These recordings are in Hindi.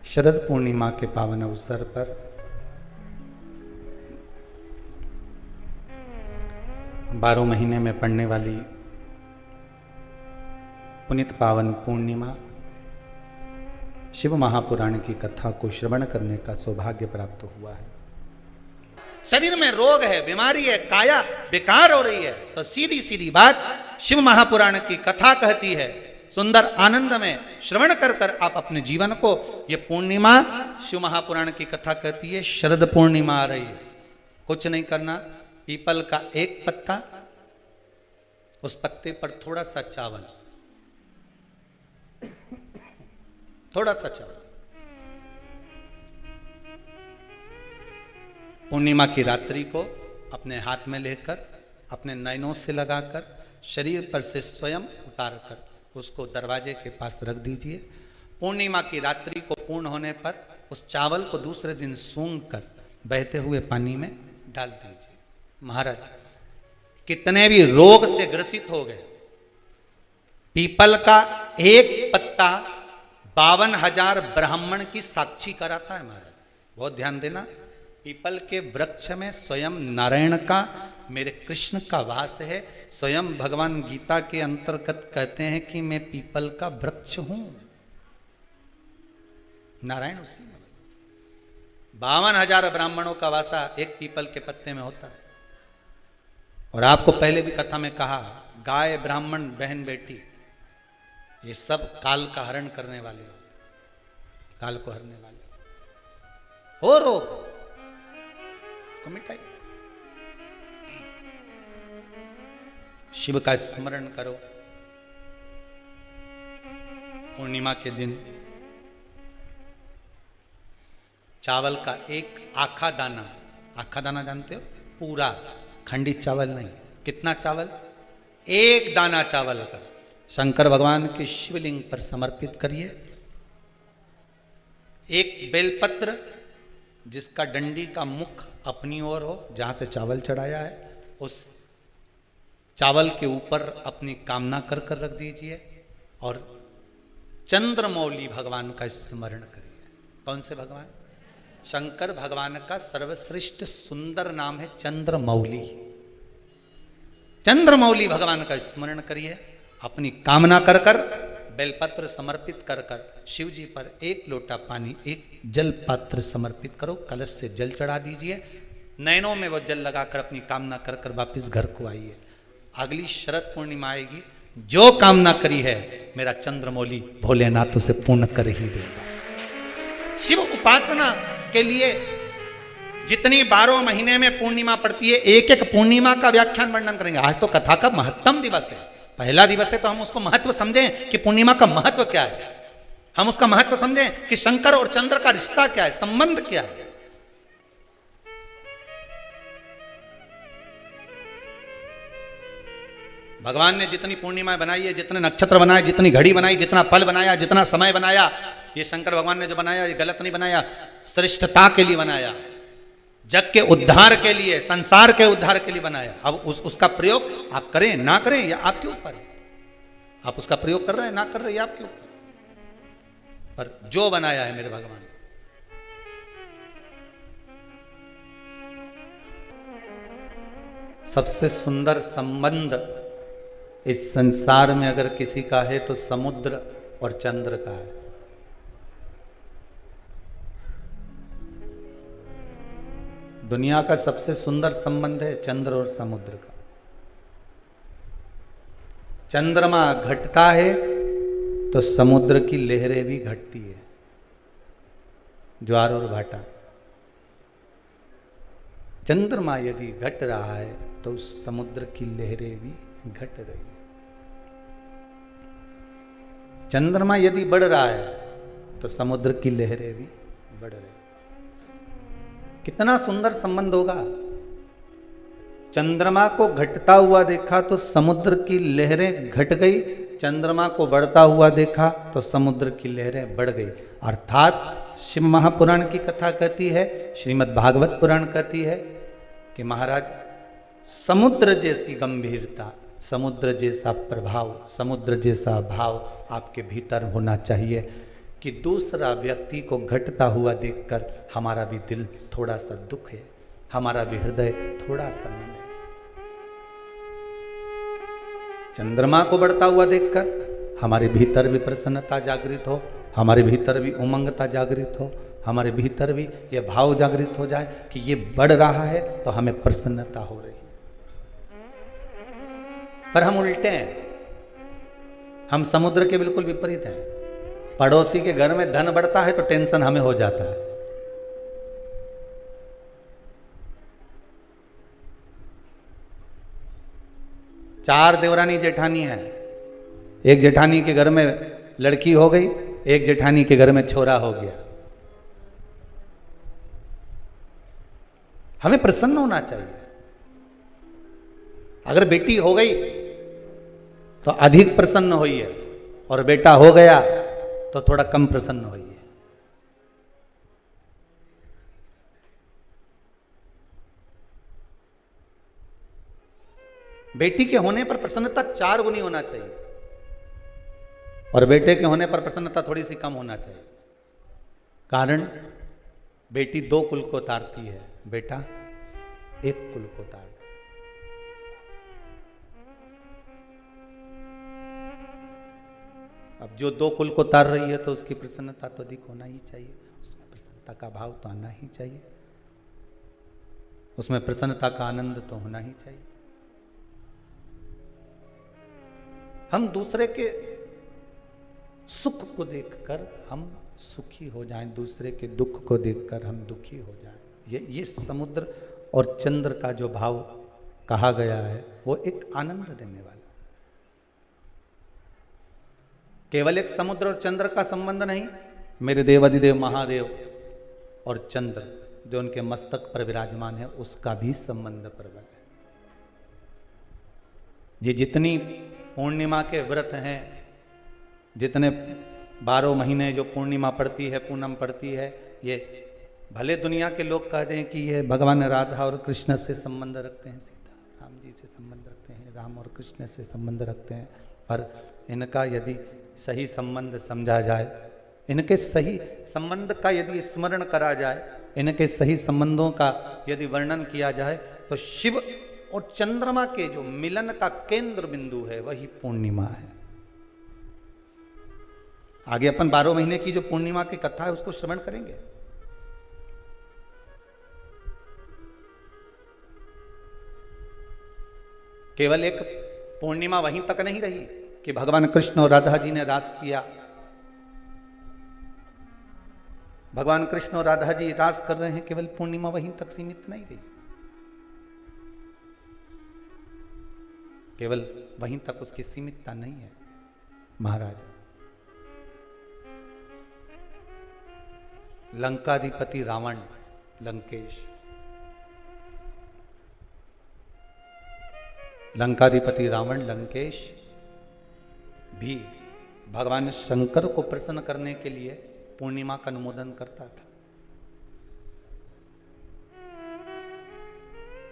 शरद पूर्णिमा के पावन अवसर पर बारह महीने में पड़ने वाली पुनित पावन पूर्णिमा शिव महापुराण की कथा को श्रवण करने का सौभाग्य प्राप्त हुआ है। शरीर में रोग है, बीमारी है, काया बेकार हो रही है, तो सीधी सीधी बात शिव महापुराण की कथा कहती है। सुंदर आनंद में श्रवण कर कर आप अपने जीवन को, ये पूर्णिमा शिव महापुराण की कथा कहती है। शरद पूर्णिमा आ रही है, कुछ नहीं करना, पीपल का एक पत्ता, उस पत्ते पर थोड़ा सा चावल, थोड़ा सा चावल, पूर्णिमा की रात्रि को अपने हाथ में लेकर अपने नयनों से लगाकर शरीर पर से स्वयं उतार कर उसको दरवाजे के पास रख दीजिए। पूर्णिमा की रात्रि को पूर्ण होने पर उस चावल को दूसरे दिन सूंघ कर बहते हुए पानी में डाल दीजिए। महाराज कितने भी रोग से ग्रसित हो गए, पीपल का एक पत्ता 52,000 ब्राह्मण की साक्षी कराता है। महाराज बहुत ध्यान देना, पीपल के वृक्ष में स्वयं नारायण का, मेरे कृष्ण का वास है। स्वयं भगवान गीता के अंतर्गत कहते हैं कि मैं पीपल का वृक्ष हूं, नारायण उसी में बसता। 52,000 ब्राह्मणों का वासा एक पीपल के पत्ते में होता है। और आपको पहले भी कथा में कहा, गाय, ब्राह्मण, बहन, बेटी, ये सब काल का हरण करने वाले हो, काल को हरने वाले हो रोग को मिटाइए। शिव का स्मरण करो। पूर्णिमा के दिन चावल का एक आखा दाना, आखा दाना जानते हो, पूरा खंडित चावल नहीं, कितना चावल, एक दाना चावल का शंकर भगवान के शिवलिंग पर समर्पित करिए। एक बेलपत्र जिसका डंडी का मुख अपनी ओर हो, जहां से चावल चढ़ाया है, उस चावल के ऊपर अपनी कामना कर कर रख दीजिए और चंद्रमौली भगवान का स्मरण करिए। कौन से भगवान? शंकर भगवान का सर्वश्रेष्ठ सुंदर नाम है चंद्रमौली। चंद्रमौली भगवान का स्मरण करिए, अपनी कामना कर कर बेलपत्र समर्पित कर कर शिव जी पर एक लोटा पानी, एक जल पात्र समर्पित करो, कलश से जल चढ़ा दीजिए, नयनों में वो जल लगाकर अपनी कामना कर कर वापिस घर को आइए। अगली शरद पूर्णिमा आएगी, जो कामना करी है मेरा चंद्रमौली भोलेनाथ उसे पूर्ण कर ही देगा। शिव उपासना के लिए जितनी 12 महीने में पूर्णिमा पड़ती है, एक एक पूर्णिमा का व्याख्यान वर्णन करेंगे। आज तो कथा का महत्तम दिवस है, पहला दिवस है, तो हम उसको महत्व समझें कि पूर्णिमा का महत्व क्या है, हम उसका महत्व समझें कि शंकर और चंद्र का रिश्ता क्या है, संबंध क्या है। भगवान ने जितनी पूर्णिमाएं बनाई है, जितने नक्षत्र बनाए, जितनी घड़ी बनाई, जितना पल बनाया, जितना समय बनाया, ये शंकर भगवान ने जो बनाया ये गलत नहीं बनाया, श्रेष्ठता के लिए बनाया, जग के उद्धार के लिए, संसार के उद्धार के लिए बनाया। अब उसका प्रयोग आप करें ना करें या आपके ऊपर है। आप उसका प्रयोग कर रहे हैं ना कर रहे हैं आपके ऊपर, पर जो बनाया है मेरे भगवान। सबसे सुंदर संबंध इस संसार में अगर किसी का है तो समुद्र और चंद्र का है। दुनिया का सबसे सुंदर संबंध है चंद्र और समुद्र का। चंद्रमा घटता है तो समुद्र की लहरें भी घटती है, ज्वार और भाटा। चंद्रमा यदि घट रहा है तो उस समुद्र की लहरें भी घट रही है। चंद्रमा यदि बढ़ रहा है तो समुद्र की लहरें भी बढ़ रही। कितना सुंदर संबंध होगा। चंद्रमा को घटता हुआ देखा तो समुद्र की लहरें घट गई, चंद्रमा को बढ़ता हुआ देखा तो समुद्र की लहरें बढ़ गई। अर्थात शिव महापुराण की कथा कहती है, श्रीमद् भागवत पुराण कहती है कि महाराज समुद्र जैसी गंभीरता, समुद्र जैसा प्रभाव, समुद्र जैसा भाव आपके भीतर होना चाहिए कि दूसरा व्यक्ति को घटता हुआ देखकर हमारा भी दिल थोड़ा सा दुख है, हमारा भी हृदय थोड़ा सा नम है। चंद्रमा को बढ़ता हुआ देखकर हमारे भीतर भी प्रसन्नता जागृत हो, हमारे भीतर भी उमंगता जागृत हो, हमारे भीतर भी यह भाव जागृत हो जाए कि ये बढ़ रहा है तो हमें प्रसन्नता हो रही है। पर हम उल्टे हैं, हम समुद्र के बिल्कुल विपरीत हैं। पड़ोसी के घर में धन बढ़ता है तो टेंशन हमें हो जाता है। चार देवरानी जेठानी है, एक जेठानी के घर में लड़की हो गई, एक जेठानी के घर में छोरा हो गया। हमें प्रसन्न होना चाहिए। अगर बेटी हो गई तो अधिक प्रसन्न होइए, और बेटा हो गया तो थोड़ा कम प्रसन्न होइए। बेटी के होने पर प्रसन्नता 4 गुनी होना चाहिए, और बेटे के होने पर प्रसन्नता थोड़ी सी कम होना चाहिए। कारण बेटी 2 कुल को तारती है, बेटा 1 कुल को तारता है। अब जो 2 कुल को तार रही है तो उसकी प्रसन्नता तो अधिक होना ही चाहिए, उसमें प्रसन्नता का भाव तो आना ही चाहिए, उसमें प्रसन्नता का आनंद तो होना ही चाहिए। हम दूसरे के सुख को देखकर हम सुखी हो जाएं, दूसरे के दुख को देखकर हम दुखी हो जाएं। ये समुद्र और चंद्र का जो भाव कहा गया है वो एक आनंद देने वाला। केवल एक समुद्र और चंद्र का संबंध नहीं, मेरे देवाधिदेव महादेव और चंद्र जो उनके मस्तक पर विराजमान है उसका भी संबंध प्रबल है। ये जितनी पूर्णिमा के व्रत हैं, जितने 12 महीने जो पूर्णिमा पड़ती है, पूनम पड़ती है, ये भले दुनिया के लोग कहते हैं कि ये भगवान राधा और कृष्ण से संबंध रखते हैं, सीता राम जी से संबंध रखते हैं, राम और कृष्ण से संबंध रखते हैं, पर इनका यदि सही संबंध समझा जाए, इनके सही संबंध का यदि स्मरण करा जाए, इनके सही संबंधों का यदि वर्णन किया जाए, तो शिव और चंद्रमा के जो मिलन का केंद्र बिंदु है वही पूर्णिमा है। आगे अपन 12 महीने की जो पूर्णिमा की कथा है उसको श्रवण करेंगे। केवल एक पूर्णिमा वहीं तक नहीं रही कि भगवान कृष्ण और राधा जी ने रास किया। भगवान कृष्ण और राधा जी रास कर रहे हैं, केवल पूर्णिमा वहीं तक सीमित नहीं रही, केवल वहीं तक उसकी सीमितता नहीं है। महाराज, लंकाधिपति रावण लंकेश, लंकाधिपति रावण लंकेश भी भगवान शंकर को प्रसन्न करने के लिए पूर्णिमा का अनुमोदन करता था।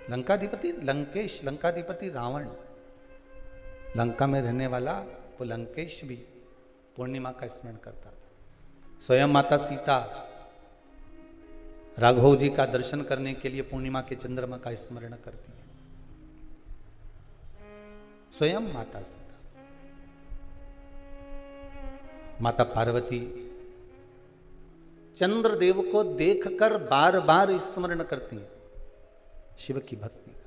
लंकाधिपति लंकेश, लंकाधिपति रावण, लंका में रहने वाला वो लंकेश भी पूर्णिमा का स्मरण करता था। स्वयं माता सीता राघव जी का दर्शन करने के लिए पूर्णिमा के चंद्रमा का स्मरण करती है। स्वयं माता सीता, माता पार्वती चंद्रदेव को देखकर बार बार स्मरण करती है शिव की भक्ति का।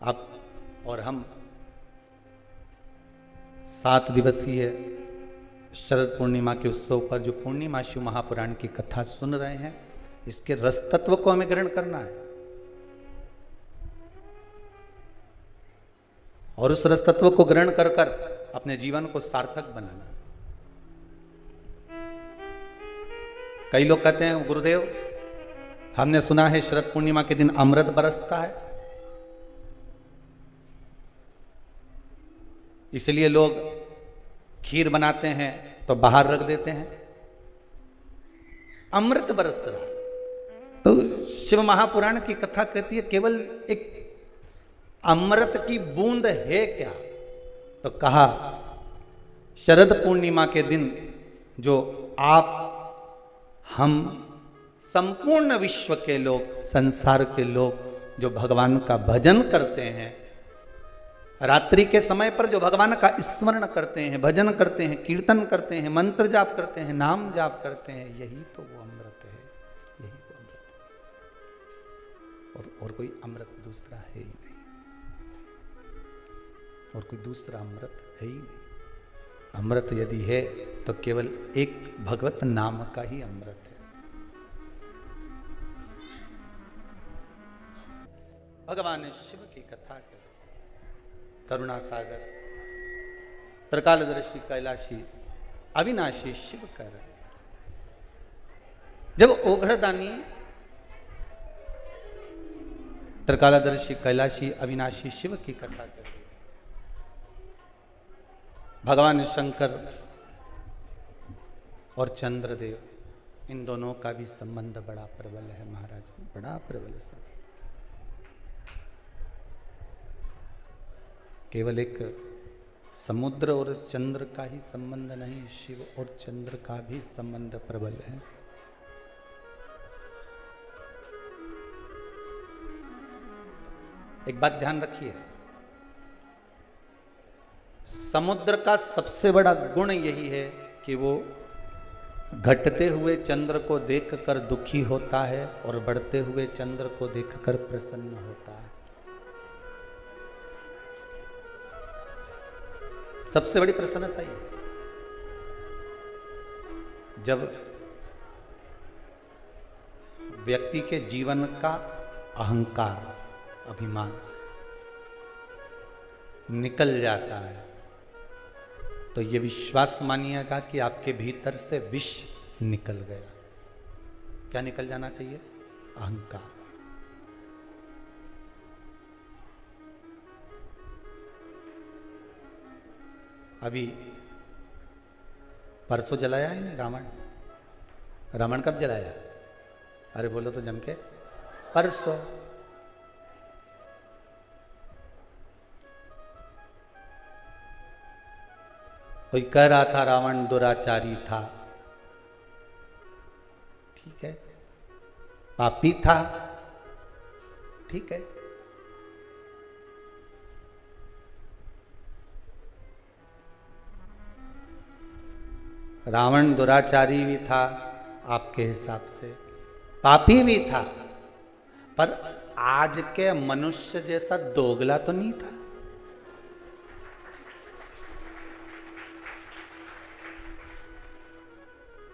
आप और हम 7 दिवसीय शरद पूर्णिमा के उत्सव पर जो पूर्णिमा शिव महापुराण की कथा सुन रहे हैं, इसके रस तत्व को हमें ग्रहण करना है और उस रस तत्व को ग्रहण कर कर अपने जीवन को सार्थक बनाना। कई लोग कहते हैं गुरुदेव हमने सुना है शरद पूर्णिमा के दिन अमृत बरसता है, इसलिए लोग खीर बनाते हैं तो बाहर रख देते हैं। अमृत बरस रहा, तो शिव महापुराण की कथा कहती है केवल एक अमृत की बूंद है क्या? तो कहा शरद पूर्णिमा के दिन जो आप, हम, संपूर्ण विश्व के लोग, संसार के लोग जो भगवान का भजन करते हैं, रात्रि के समय पर जो भगवान का स्मरण करते हैं, भजन करते हैं, कीर्तन करते हैं, मंत्र जाप करते हैं, नाम जाप करते हैं, यही तो वो अमृत है, यही वो अमृत है। और कोई अमृत दूसरा है ही नहीं, और कोई दूसरा अमृत है ही नहीं। अमृत यदि है तो केवल एक भगवत नाम का ही अमृत है। भगवान शिव की कथा करें, करुणा सागर, त्रिकालदर्शी, कैलाशी, अविनाशी शिव कर। जब ओघड़दानी, त्रिकालदर्शी, कैलाशी, अविनाशी शिव की कथा करें, भगवान शंकर और चंद्रदेव, इन दोनों का भी संबंध बड़ा प्रबल है महाराज, बड़ा प्रबल संबंध। केवल एक समुद्र और चंद्र का ही संबंध नहीं, शिव और चंद्र का भी संबंध प्रबल है। एक बात ध्यान रखिए, समुद्र का सबसे बड़ा गुण यही है कि वो घटते हुए चंद्र को देखकर दुखी होता है और बढ़ते हुए चंद्र को देखकर प्रसन्न होता है। सबसे बड़ी प्रसन्नता ये, जब व्यक्ति के जीवन का अहंकार, अभिमान निकल जाता है, तो ये विश्वास मानिएगा कि आपके भीतर से विष निकल गया। क्या निकल जाना चाहिए? अहंकार। अभी परसों जलाया है ना रावण? रावण कब जलाया? अरे बोलो तो जम के, परसों। कोई कह रहा था रावण दुराचारी था, ठीक है, पापी था, ठीक है, रावण दुराचारी भी था आपके हिसाब से, पापी भी था, पर आज के मनुष्य जैसा दोगला तो नहीं था।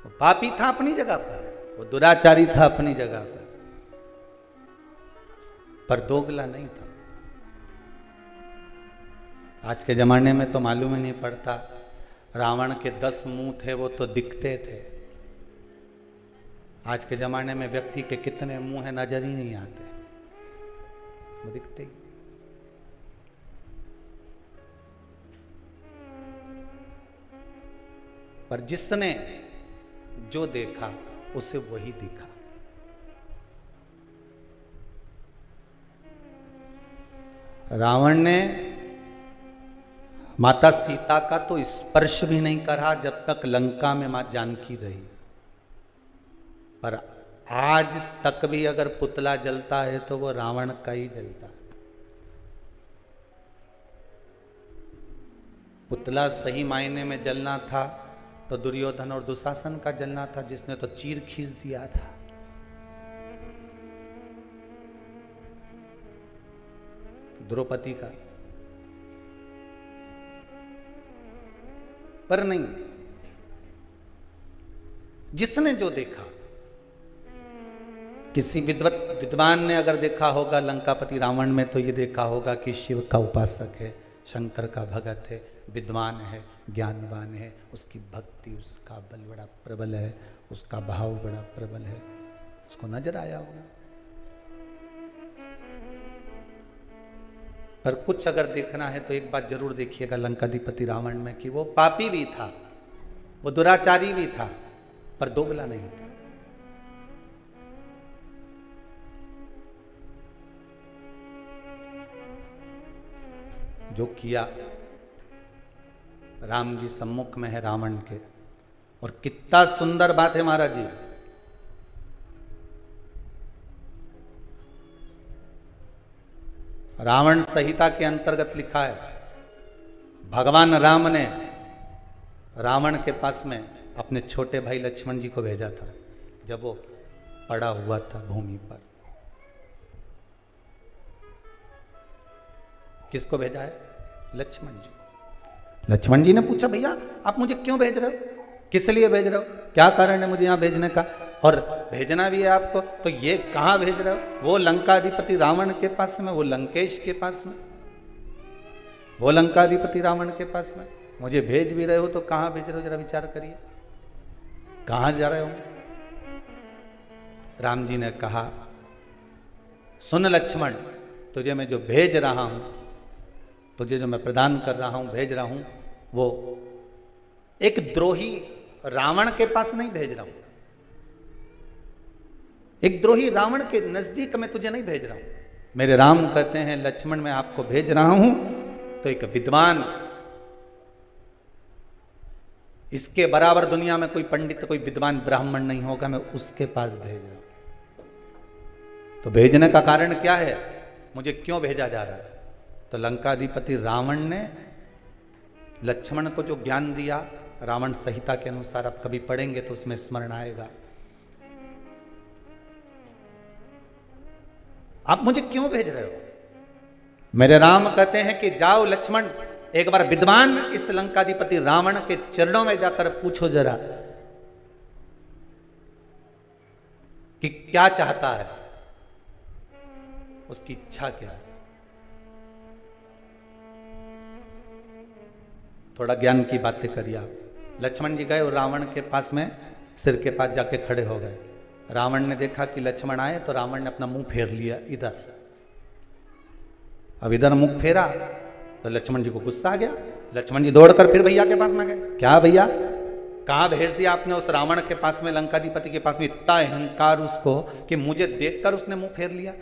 वो पापी था अपनी जगह पर, वो दुराचारी था अपनी जगह पर दोगला नहीं था। आज के जमाने में तो मालूम ही नहीं पड़ता, रावण के 10 मुंह थे वो तो दिखते थे। आज के जमाने में व्यक्ति के कितने मुंह है नजर ही नहीं आते, वो दिखते ही। पर जिसने जो देखा उसे वही दिखा। रावण ने माता सीता का तो स्पर्श भी नहीं करा जब तक लंका में मां जानकी रही, पर आज तक भी अगर पुतला जलता है तो वो रावण का ही जलता है। पुतला सही मायने में जलना था तो दुर्योधन और दुशासन का जलना था, जिसने तो चीर खींच दिया था। द्रौपदी का, पर नहीं, जिसने जो देखा, किसी विद्वान ने अगर देखा होगा लंकापति रावण में, तो ये देखा होगा कि शिव का उपासक है, शंकर का भगत है, विद्वान है, ज्ञानवान है, उसकी भक्ति, उसका बल बड़ा प्रबल है, उसका भाव बड़ा प्रबल है, उसको नजर आया होगा। पर कुछ अगर देखना है तो एक बात जरूर देखिएगा लंकाधिपति रावण में, कि वो पापी भी था, वो दुराचारी भी था, पर दोगला नहीं था। जो किया राम जी सम्मुख में है रावण के। और कितना सुंदर बात है महाराज जी, रावण संहिता के अंतर्गत लिखा है, भगवान राम ने रावण के पास में अपने छोटे भाई लक्ष्मण जी को भेजा था जब वो पड़ा हुआ था भूमि पर। किसको भेजा है? लक्ष्मण जी। लक्ष्मण जी ने पूछा, भैया आप मुझे क्यों भेज रहे हो, किस लिए भेज रहे हो, क्या कारण है मुझे यहाँ भेजने का, और भेजना भी है आपको तो ये कहाँ भेज रहे हो? वो लंकाधिपति रावण के पास में, वो लंकेश के पास में, वो लंकाधिपति रावण के पास में मुझे भेज भी रहे हो तो कहाँ भेज रहे हो, जरा विचार करिए, कहाँ जा रहे हो? राम जी ने कहा, सुन लक्ष्मण, तुझे मैं जो भेज रहा हूं, तुझे जो मैं प्रदान कर रहा हूं, भेज रहा हूं, वो एक द्रोही रावण के पास नहीं भेज रहा हूं, एक द्रोही रावण के नजदीक में तुझे नहीं भेज रहा हूं। मेरे राम कहते हैं, लक्ष्मण मैं आपको भेज रहा हूं तो एक विद्वान, इसके बराबर दुनिया में कोई पंडित, कोई विद्वान ब्राह्मण नहीं होगा, मैं उसके पास भेज रहा हूं। तो भेजने का कारण क्या है, मुझे क्यों भेजा जा रहा है? तो लंकाधिपति रावण ने लक्ष्मण को जो ज्ञान दिया रावण संहिता के अनुसार, आप कभी पढ़ेंगे तो उसमें स्मरण आएगा। आप मुझे क्यों भेज रहे हो? मेरे राम कहते हैं कि जाओ लक्ष्मण, एक बार विद्वान इस लंकाधिपति रावण के चरणों में जाकर पूछो जरा कि क्या चाहता है, उसकी इच्छा क्या है। थोड़ा ज्ञान की बातें करिए आप। लक्ष्मण जी गए और रावण के पास में सिर के पास जाके खड़े हो गए। रावण ने देखा कि लक्ष्मण आए तो रावण ने अपना मुंह फेर लिया इधर। अब इधर मुंह फेरा तो लक्ष्मण जी को गुस्सा आ गया। लक्ष्मण जी दौड़कर फिर भैया के पास में गए, क्या भैया कहाँ भेज दिया आपने उस रावण के पास में, लंकाधिपति के पास में? इतना अहंकार उसको कि मुझे देखकर उसने मुंह फेर लिया।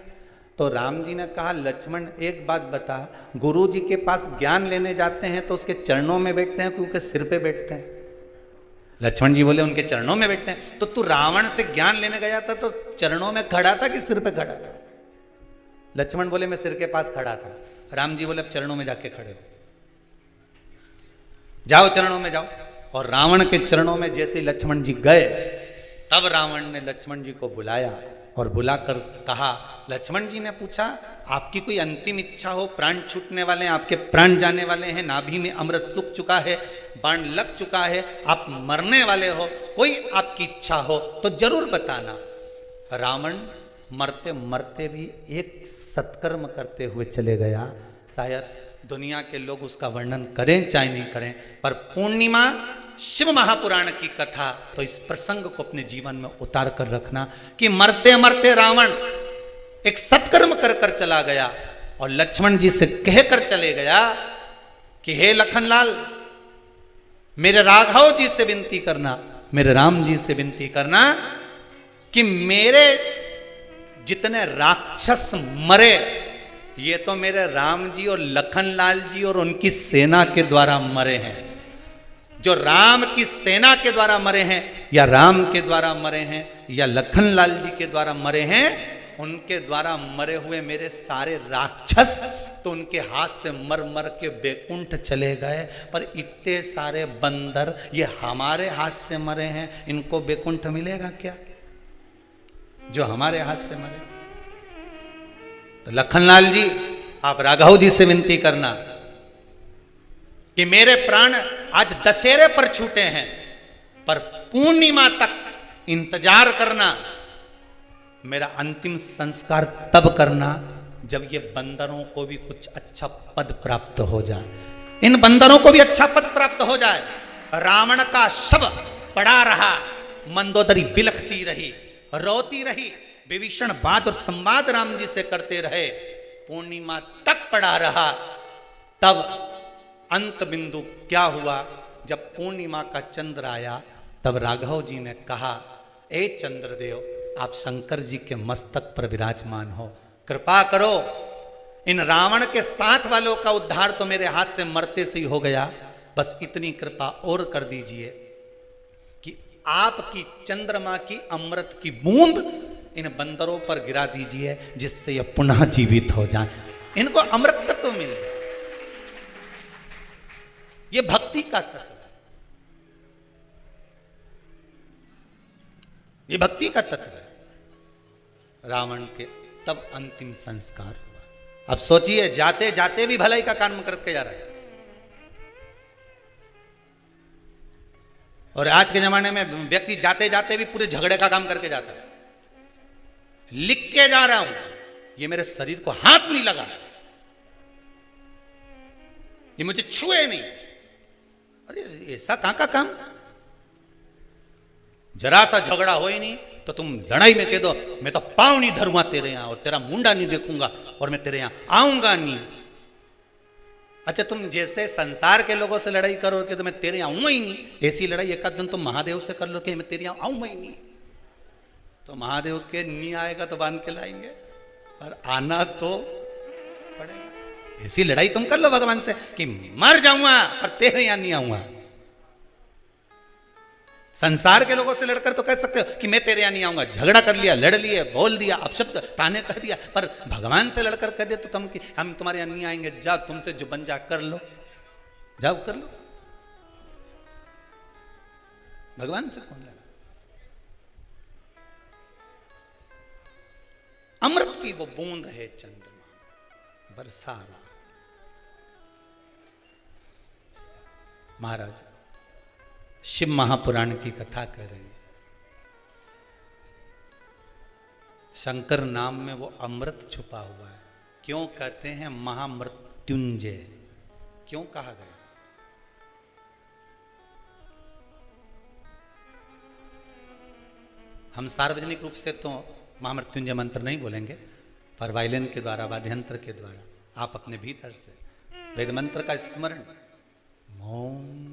तो राम जी ने कहा, लक्ष्मण एक बात बता, गुरु जी के पास ज्ञान लेने जाते हैं तो उसके चरणों में बैठते हैं क्योंकि सिर पे बैठते हैं? लक्ष्मण जी बोले उनके चरणों में बैठते हैं। तो तू रावण से ज्ञान लेने गया था तो चरणों में खड़ा था कि सिर पे खड़ा था? लक्ष्मण बोले मैं सिर के पास खड़ा था। राम जी बोले अब चरणों में जाके खड़े हो, जाओ चरणों में जाओ। और रावण के चरणों में जैसे लक्ष्मण जी गए तब रावण ने लक्ष्मण जी को बुलाया और बुलाकर कहा, लक्ष्मण जी ने पूछा आपकी कोई अंतिम इच्छा हो, प्राण छूटने वाले हैं, आपके प्राण जाने वाले हैं, नाभि में अमृत सूख चुका है, बाण लग चुका है, आप मरने वाले हो, कोई आपकी इच्छा हो तो जरूर बताना। रावण मरते मरते भी एक सत्कर्म करते हुए चले गया। शायद दुनिया के लोग उसका वर्णन करें चाहे नहीं करें, पर पूर्णिमा शिव महापुराण की कथा तो इस प्रसंग को अपने जीवन में उतार कर रखना कि मरते मरते रावण एक सत्कर्म कर कर चला गया और लक्ष्मण जी से कहकर चले गया कि हे लखनलाल, मेरे राघव जी से विनती करना, मेरे राम जी से विनती करना कि मेरे जितने राक्षस मरे ये तो मेरे राम जी और लखनलाल जी और उनकी सेना के द्वारा मरे हैं। जो राम की सेना के द्वारा मरे हैं या राम के द्वारा मरे हैं या लखनलाल जी के द्वारा मरे हैं, उनके द्वारा मरे हुए मेरे सारे राक्षस तो उनके हाथ से मर मर के बैकुंठ चले गए, पर इतने सारे बंदर ये हमारे हाथ से मरे हैं, इनको बैकुंठ मिलेगा क्या जो हमारे हाथ से मरे? तो लखनलाल जी आप राघव जी से विनती करना कि मेरे प्राण आज दशहरे पर छूटे हैं, पर पूर्णिमा तक इंतजार करना, मेरा अंतिम संस्कार तब करना जब ये बंदरों को भी कुछ अच्छा पद प्राप्त हो जाए, इन बंदरों को भी अच्छा पद प्राप्त हो जाए। रावण का शव पड़ा रहा, मंदोदरी बिलखती रही, रोती रही, विभीषण वाद और संवाद राम जी से करते रहे, पूर्णिमा तक पड़ा रहा। तब अंत बिंदु क्या हुआ? जब पूर्णिमा का चंद्र आया तब राघव जी ने कहा, ए चंद्रदेव, आप शंकर जी के मस्तक पर विराजमान हो, कृपा करो, इन रावण के साथ वालों का उद्धार तो मेरे हाथ से मरते से ही हो गया, बस इतनी कृपा और कर दीजिए कि आपकी चंद्रमा की अमृत की बूंद इन बंदरों पर गिरा दीजिए, जिससे ये पुनः जीवित हो जाए, इनको अमृत तत्व मिल जाए। ये भक्ति का तत्व है, ये भक्ति का तत्व है। रावण के तब अंतिम संस्कार हुआ। अब सोचिए, जाते जाते भी भलाई का काम करके जा रहा है। और आज के जमाने में व्यक्ति जाते जाते भी पूरे झगड़े का काम करके जाता है। लिख के जा रहा हूं, ये मेरे शरीर को हाथ नहीं लगा, ये मुझे छुए नहीं। अरे ऐसा कहां का काम? जरा सा झगड़ा हो ही नहीं तो तुम लड़ाई में कह दो मैं तो पांव नहीं धरूंगा तेरे यहां, और तेरा मुंडा नहीं देखूंगा, और मैं तेरे यहां आऊंगा नहीं। अच्छा, तुम जैसे संसार के लोगों से लड़ाई करो कि तो मैं तेरे यहां आऊंगा ही नहीं, ऐसी लड़ाई एक आध दिन तुम महादेव से कर लो कि मैं तेरे यहां आऊंगा ही नहीं, तो महादेव के नहीं आएगा तो बांध के लाएंगे, और आना तो पड़ेगा। ऐसी लड़ाई तुम कर लो भगवान से कि मर जाऊंगा और तेरे यहां नहीं आऊंगा। संसार के लोगों से लड़कर तो कह सकते हो कि मैं तेरे यहां नहीं आऊंगा, झगड़ा कर लिया, लड़ लिए, बोल दिया, अपशब्द ताने कह दिया, पर भगवान से लड़कर कह दे तो तुम कि हम तुम्हारे यहां नहीं आएंगे, जाओ तुमसे जो बन जा कर लो, जाओ कर लो। भगवान से कौन लड़ा? अमृत की वो बूंद है चंद्रमा, बरसा रहा। महाराज शिव महापुराण की कथा कह रही है। शंकर नाम में वो अमृत छुपा हुआ है। क्यों कहते हैं महामृत्युंजय? क्यों कहा गया? हम सार्वजनिक रूप से तो महामृत्युंजय मंत्र नहीं बोलेंगे, पर वायलिन के द्वारा, वाद्यंत्र के द्वारा आप अपने भीतर से वेद मंत्र का स्मरण, ओम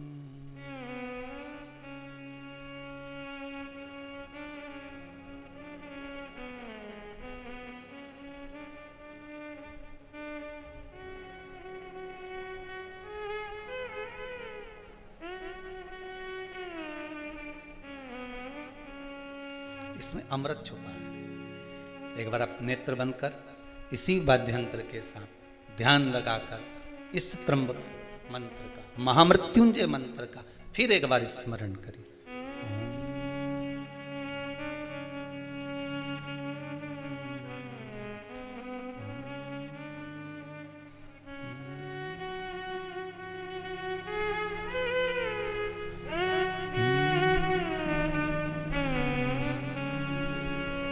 इसमें अमृत छुपा है। एक बार आप नेत्र बंद कर इसी वाद्यंत्र के साथ ध्यान लगाकर इस त्र्यंबक मंत्र का, महामृत्युंजय मंत्र का फिर एक बार स्मरण करिए।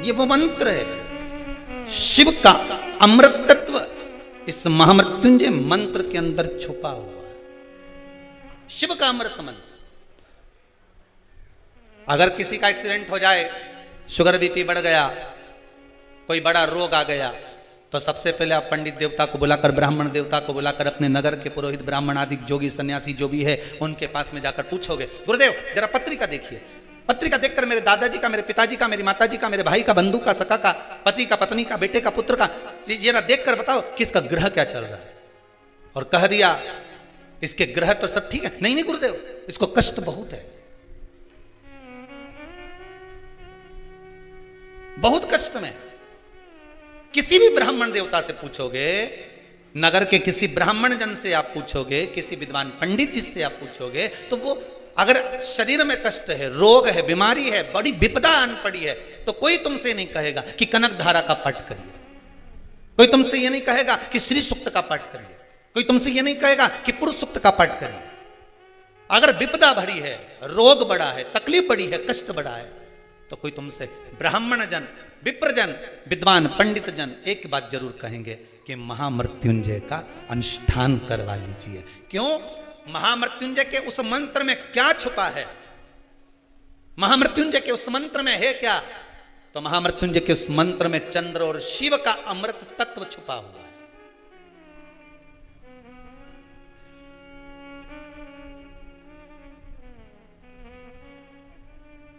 ये वो मंत्र है, शिव का अमृत तत्व इस महामृत्युंजय मंत्र के अंदर छुपा हुआ है। शिव का अमृत मंत्र। अगर किसी का एक्सीडेंट हो जाए, शुगर बीपी बढ़ गया, कोई बड़ा रोग आ गया, तो सबसे पहले आप पंडित देवता को बुलाकर, ब्राह्मण देवता को बुलाकर, अपने नगर के पुरोहित ब्राह्मण आदि जोगी सन्यासी जो भी है उनके पास में जाकर पूछोगे, गुरुदेव जरा पत्रिका देखिए, पत्रिका देखकर मेरे दादाजी का, मेरे पिताजी का, मेरी माताजी का, मेरे भाई का, बंधु का, सखा का, पति का, पत्नी का, बेटे का, पुत्र का, जरा देखकर बताओ किसका ग्रह क्या चल रहा है। और कह दिया इसके ग्रह तो सब ठीक है। नहीं नहीं गुरुदेव, इसको कष्ट बहुत है, बहुत कष्ट में। किसी भी ब्राह्मण देवता से पूछोगे, नगर के किसी ब्राह्मण जन से आप पूछोगे, किसी विद्वान पंडित जी से आप पूछोगे, तो वो अगर शरीर में कष्ट है, रोग है, बीमारी है, बड़ी विपदा आन पड़ी है, तो कोई तुमसे नहीं कहेगा कि कनक धारा का पाठ करिए, कोई तुमसे ये नहीं कहेगा कि श्री सूक्त का पाठ करिए, कोई तुमसे ये नहीं कहेगा कि पुरुष सूक्त का पाठ करिए। अगर विपदा भरी है, रोग बड़ा है, तकलीफ बड़ी है, कष्ट बड़ा है, तो कोई तुमसे ब्राह्मण जन, विप्रजन, विद्वान पंडित जन एक बात जरूर कहेंगे कि महामृत्युंजय का अनुष्ठान करवा लीजिए। क्यों? महामृत्युंजय के उस मंत्र में क्या छुपा है? महामृत्युंजय के उस मंत्र में है क्या? तो महामृत्युंजय के उस मंत्र में चंद्र और शिव का अमृत तत्व छुपा हुआ है।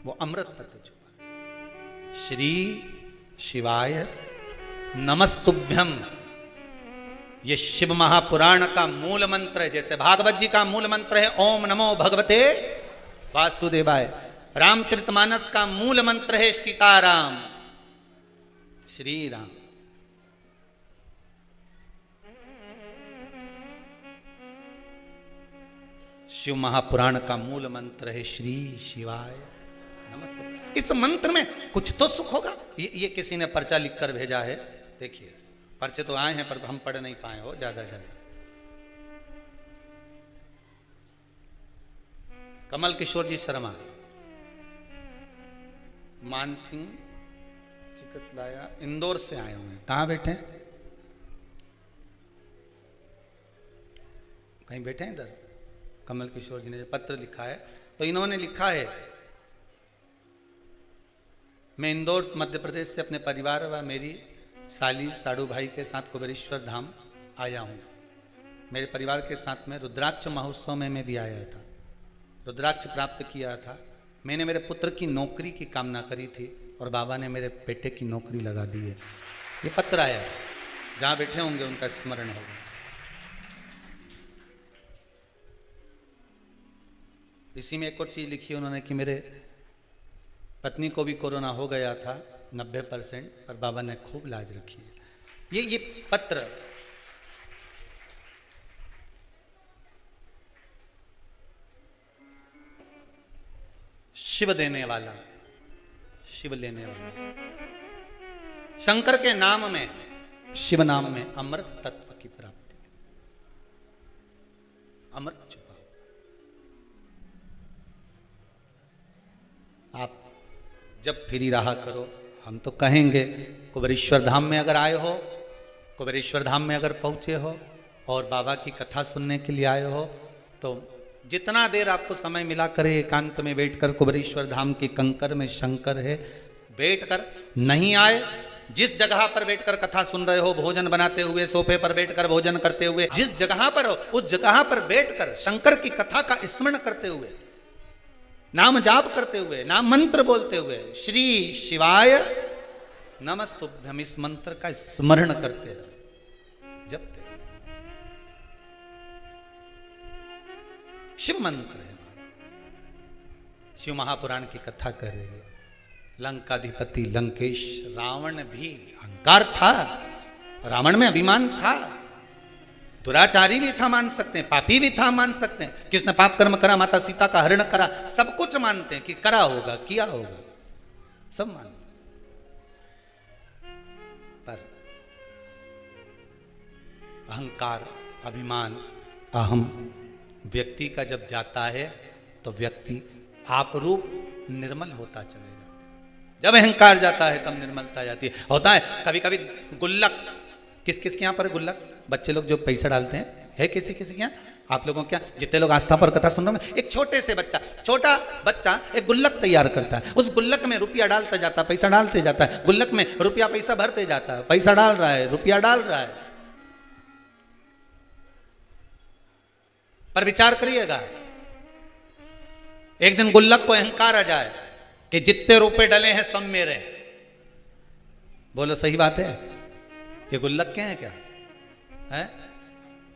वो अमृत तत्व छुपा है। श्री शिवाय नमस्तुभ्यम ये शिव महापुराण का मूल मंत्र है, जैसे भागवत जी का मूल मंत्र है ओम नमो भगवते वासुदेवाय, रामचरितमानस का मूल मंत्र है सीताराम श्री राम। शिव महापुराण का मूल मंत्र है श्री शिवाय नमस्ते। इस मंत्र में कुछ तो सुख होगा। ये किसी ने पर्चा लिखकर भेजा है, देखिए पर्चे तो आए हैं पर हम पढ़ नहीं पाए हो ज्यादा। कमल किशोर जी शर्मा, मान सिंह चिकतलाया, इंदौर से आए हुए हैं। कहां बैठे हैं? कहीं बैठे हैं इधर। कमल किशोर जी ने पत्र लिखा है, तो इन्होंने लिखा है मैं इंदौर मध्य प्रदेश से अपने परिवार व मेरी साली साड़ू भाई के साथ कुबेरेश्वर धाम आया हूँ। मेरे परिवार के साथ में रुद्राक्ष महोत्सव में मैं भी आया था, रुद्राक्ष प्राप्त किया था। मैंने मेरे पुत्र की नौकरी की कामना करी थी और बाबा ने मेरे बेटे की नौकरी लगा दी है। ये पत्र आया है, जहाँ बैठे होंगे उनका स्मरण होगा। इसी में एक और चीज लिखी उन्होंने कि मेरे पत्नी को भी कोरोना हो गया था 90%, पर बाबा ने खूब लाज रखी है। ये पत्र शिव देने वाला, शिव लेने वाला। शंकर के नाम में, शिव नाम में अमृत तत्व की प्राप्ति, अमृत छुपा। आप जब फ्री रहा करो, हम तो कहेंगे कुबेरेश्वर धाम में अगर आए हो, कुबेरेश्वर धाम में अगर पहुंचे हो और बाबा की कथा सुनने के लिए आए हो, तो जितना देर आपको समय मिला करे एकांत में बैठकर कुबेरेश्वर धाम के कंकर में शंकर है, बैठकर नहीं आए, जिस जगह पर बैठकर कथा सुन रहे हो, भोजन बनाते हुए, सोफे पर बैठकर भोजन करते हुए, जिस जगह पर हो उस जगह पर बैठकर शंकर की कथा का स्मरण करते हुए, नाम जाप करते हुए, नाम मंत्र बोलते हुए, श्री शिवाय नमस्तुभ्यम, इस मंत्र का स्मरण करते रहो, जपते। शिव मंत्र है। शिव महापुराण की कथा कर रहे हैं। लंकाधिपति लंकेश, रावण भी अहंकार था, रावण में अभिमान था, दुराचारी भी था मान सकते हैं, पापी भी था मान सकते हैं, कि उसने पाप कर्म करा, माता सीता का हरण करा, सब कुछ मानते हैं कि करा होगा, किया होगा, सब मानते हैं। पर अहंकार, अभिमान, अहम व्यक्ति का जब जाता है तो व्यक्ति आप रूप निर्मल होता चले जाता है। जब अहंकार जाता है तब निर्मलता जाती है। होता है कभी कभी गुल्लक, किस किस के यहाँ पर गुल्लक, बच्चे लोग जो पैसा डालते हैं, है किसी किसी के यहाँ? आप लोगों के यहाँ जितने लोग आस्था पर कथा सुन रहे हैं, एक छोटे से बच्चा, छोटा बच्चा एक गुल्लक तैयार करता है, उस गुल्लक में रुपया डालता जाता है, पैसा डालते जाता है, गुल्लक में रुपया पैसा भरते जाता है, पैसा डाल रहा है, रुपया डाल रहा है। पर विचार करिएगा, एक दिन गुल्लक को अहंकार आ जाए कि जितने रुपए डले हैं सब मेरे। बोलो सही बात है? ये गुल्लक के हैं क्या है?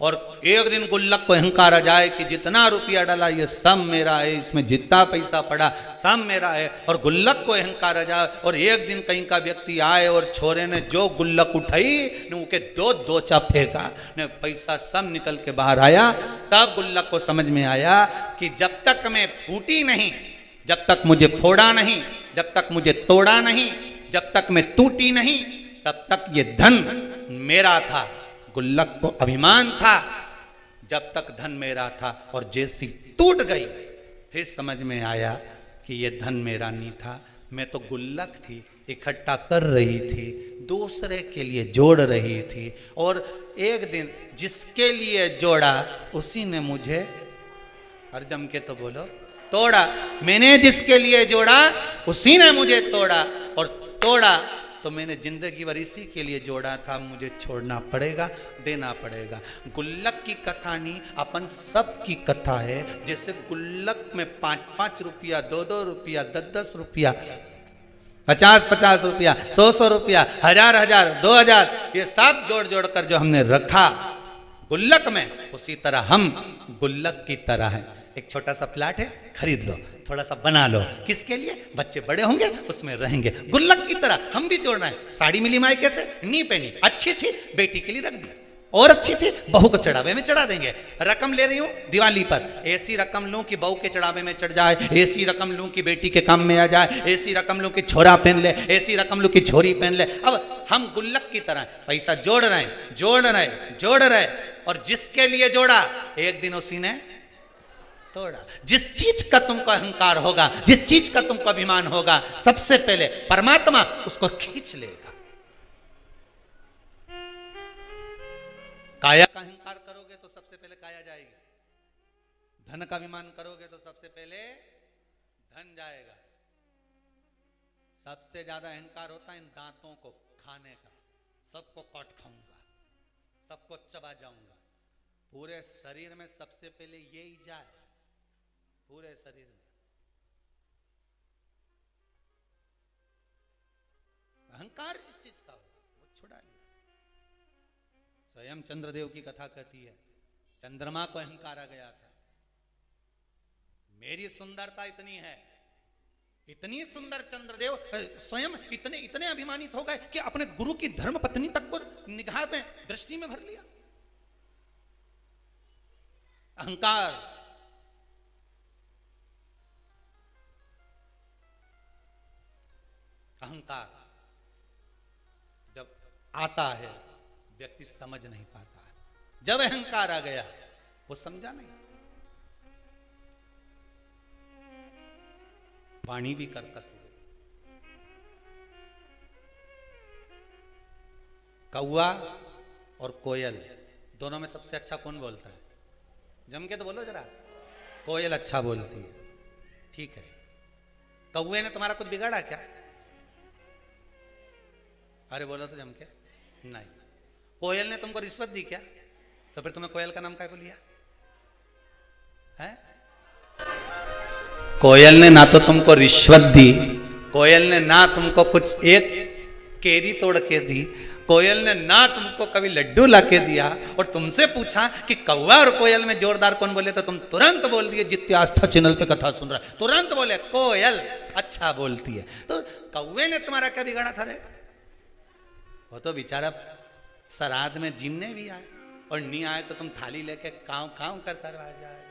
और एक दिन गुल्लक को अहंकार आ जाए कि जितना रुपया डाला ये सब मेरा है, इसमें जितना पैसा पड़ा सब मेरा है, और गुल्लक को अहंकार आ जाए, और एक दिन कहीं का व्यक्ति आए और छोरे ने जो गुल्लक उठाई ने उनके दो दोचा फेंका ने पैसा सब निकल के बाहर आया, तब गुल्लक को समझ में आया कि जब तक मैं फूटी नहीं, जब तक मुझे फोड़ा नहीं, जब तक मुझे तोड़ा नहीं, जब तक मैं टूटी नहीं, तब तक ये धन मेरा था। गुल्लक को अभिमान था जब तक धन मेरा था, और जैसी टूट गई फिर समझ में आया कि ये धन मेरा नहीं था, मैं तो गुल्लक थी, इकट्ठा कर रही थी, दूसरे के लिए जोड़ रही थी, और एक दिन जिसके लिए जोड़ा उसी ने मुझे, हर जम के तो बोलो, तोड़ा। मैंने जिसके लिए जोड़ा उसी ने मुझे तोड़ा, और तोड़ा तो मैंने जिंदगी भर इसी के लिए जोड़ा था, मुझे छोड़ना पड़ेगा, देना पड़ेगा। गुल्लक की कथा नहीं, अपन सब की कथा है। जैसे गुल्लक में 5-5 रुपया, 2-2 रुपया, 10-10 रुपया, 50-50 रुपया, 100-100 रुपया, 1000-1000, 2000, ये सब जोड़ जोड़ कर जो हमने रखा, गुल्लक में, उसी तरह हम गुल्लक की तरह हैं। एक छोटा सा प्लाट है, खरीद लो, थोड़ा सा बना लो, किसके लिए? बच्चे बड़े होंगे उसमें रहेंगे। गुल्लक की तरह हम भी जोड़ रहे हैं। साड़ी मिली मायके से, नहीं पहनी, अच्छी थी, बेटी के लिए रख दी, और अच्छी थी, बहू को चढ़ावे में चढ़ा देंगे। रकम ले रही हूं दिवाली पर, ऐसी रकम लूं कि बहू के चढ़ावे में चढ़ जाए, ऐसी रकम लूं कि बेटी के काम में आ जाए, ऐसी रकम लूं कि छोरा पहन ले, ऐसी रकम लूं कि छोरी पहन ले। अब हम गुल्लक की तरह पैसा जोड़ रहे हैं, जोड़ रहे हैं, और जिसके लिए जोड़ा एक दिन उसी ने तोड़ा। जिस चीज का तुमको अहंकार होगा, जिस चीज का तुमको अभिमान होगा, सबसे पहले परमात्मा उसको खींच लेगा। काया का अहंकार करोगे तो सबसे पहले काया जाएगी, धन का अभिमान करोगे तो सबसे पहले धन जाएगा। सबसे ज्यादा अहंकार होता है इन दांतों को खाने का, सबको काट खाऊंगा, सबको चबा जाऊंगा। पूरे शरीर में सबसे पहले यही जाए, पूरे शरीर में अहंकार जिस चीज का हो वो छुड़ा लिया। स्वयं चंद्रदेव की कथा कहती है, चंद्रमा को अहंकार आ गया था, मेरी सुंदरता इतनी है, इतनी सुंदर चंद्रदेव स्वयं इतने अभिमानित हो गए कि अपने गुरु की धर्म पत्नी तक को निगाह में, दृष्टि में भर लिया। अहंकार। अहंकार जब आता है व्यक्ति समझ नहीं पाता है। जब अहंकार आ गया वो समझा नहीं। वाणी भी कर्कश हुई। कौवा और कोयल दोनों में सबसे अच्छा कौन बोलता है? जम के तो बोलो जरा। कोयल अच्छा बोलती है, ठीक है। कौवे ने तुम्हारा कुछ बिगाड़ा क्या? अरे बोलो तो जम के। नहीं। कोयल ने तुमको रिश्वत दी क्या? तो फिर तुमने कोयल का नाम क्या को लिया है? कोयल ने ना तो तुमको रिश्वत दी, कोयल ने ना तुमको कुछ एक केरी तोड़ के दी, कोयल ने ना तुमको कभी लड्डू ला के दिया, और तुमसे पूछा कि कौवा और कोयल में जोरदार कौन बोले, तो तुम तुरंत बोल दिए। जितने आस्था चैनल पे कथा सुन रहा है तुरंत बोले कोयल अच्छा बोलती है। तो कौवे ने तुम्हारा क्या बिगाड़ा था रे? वो तो बेचारा श्राद्ध में जिमने भी आए, और नहीं आए तो तुम थाली लेके काव काव करता रहा जाए।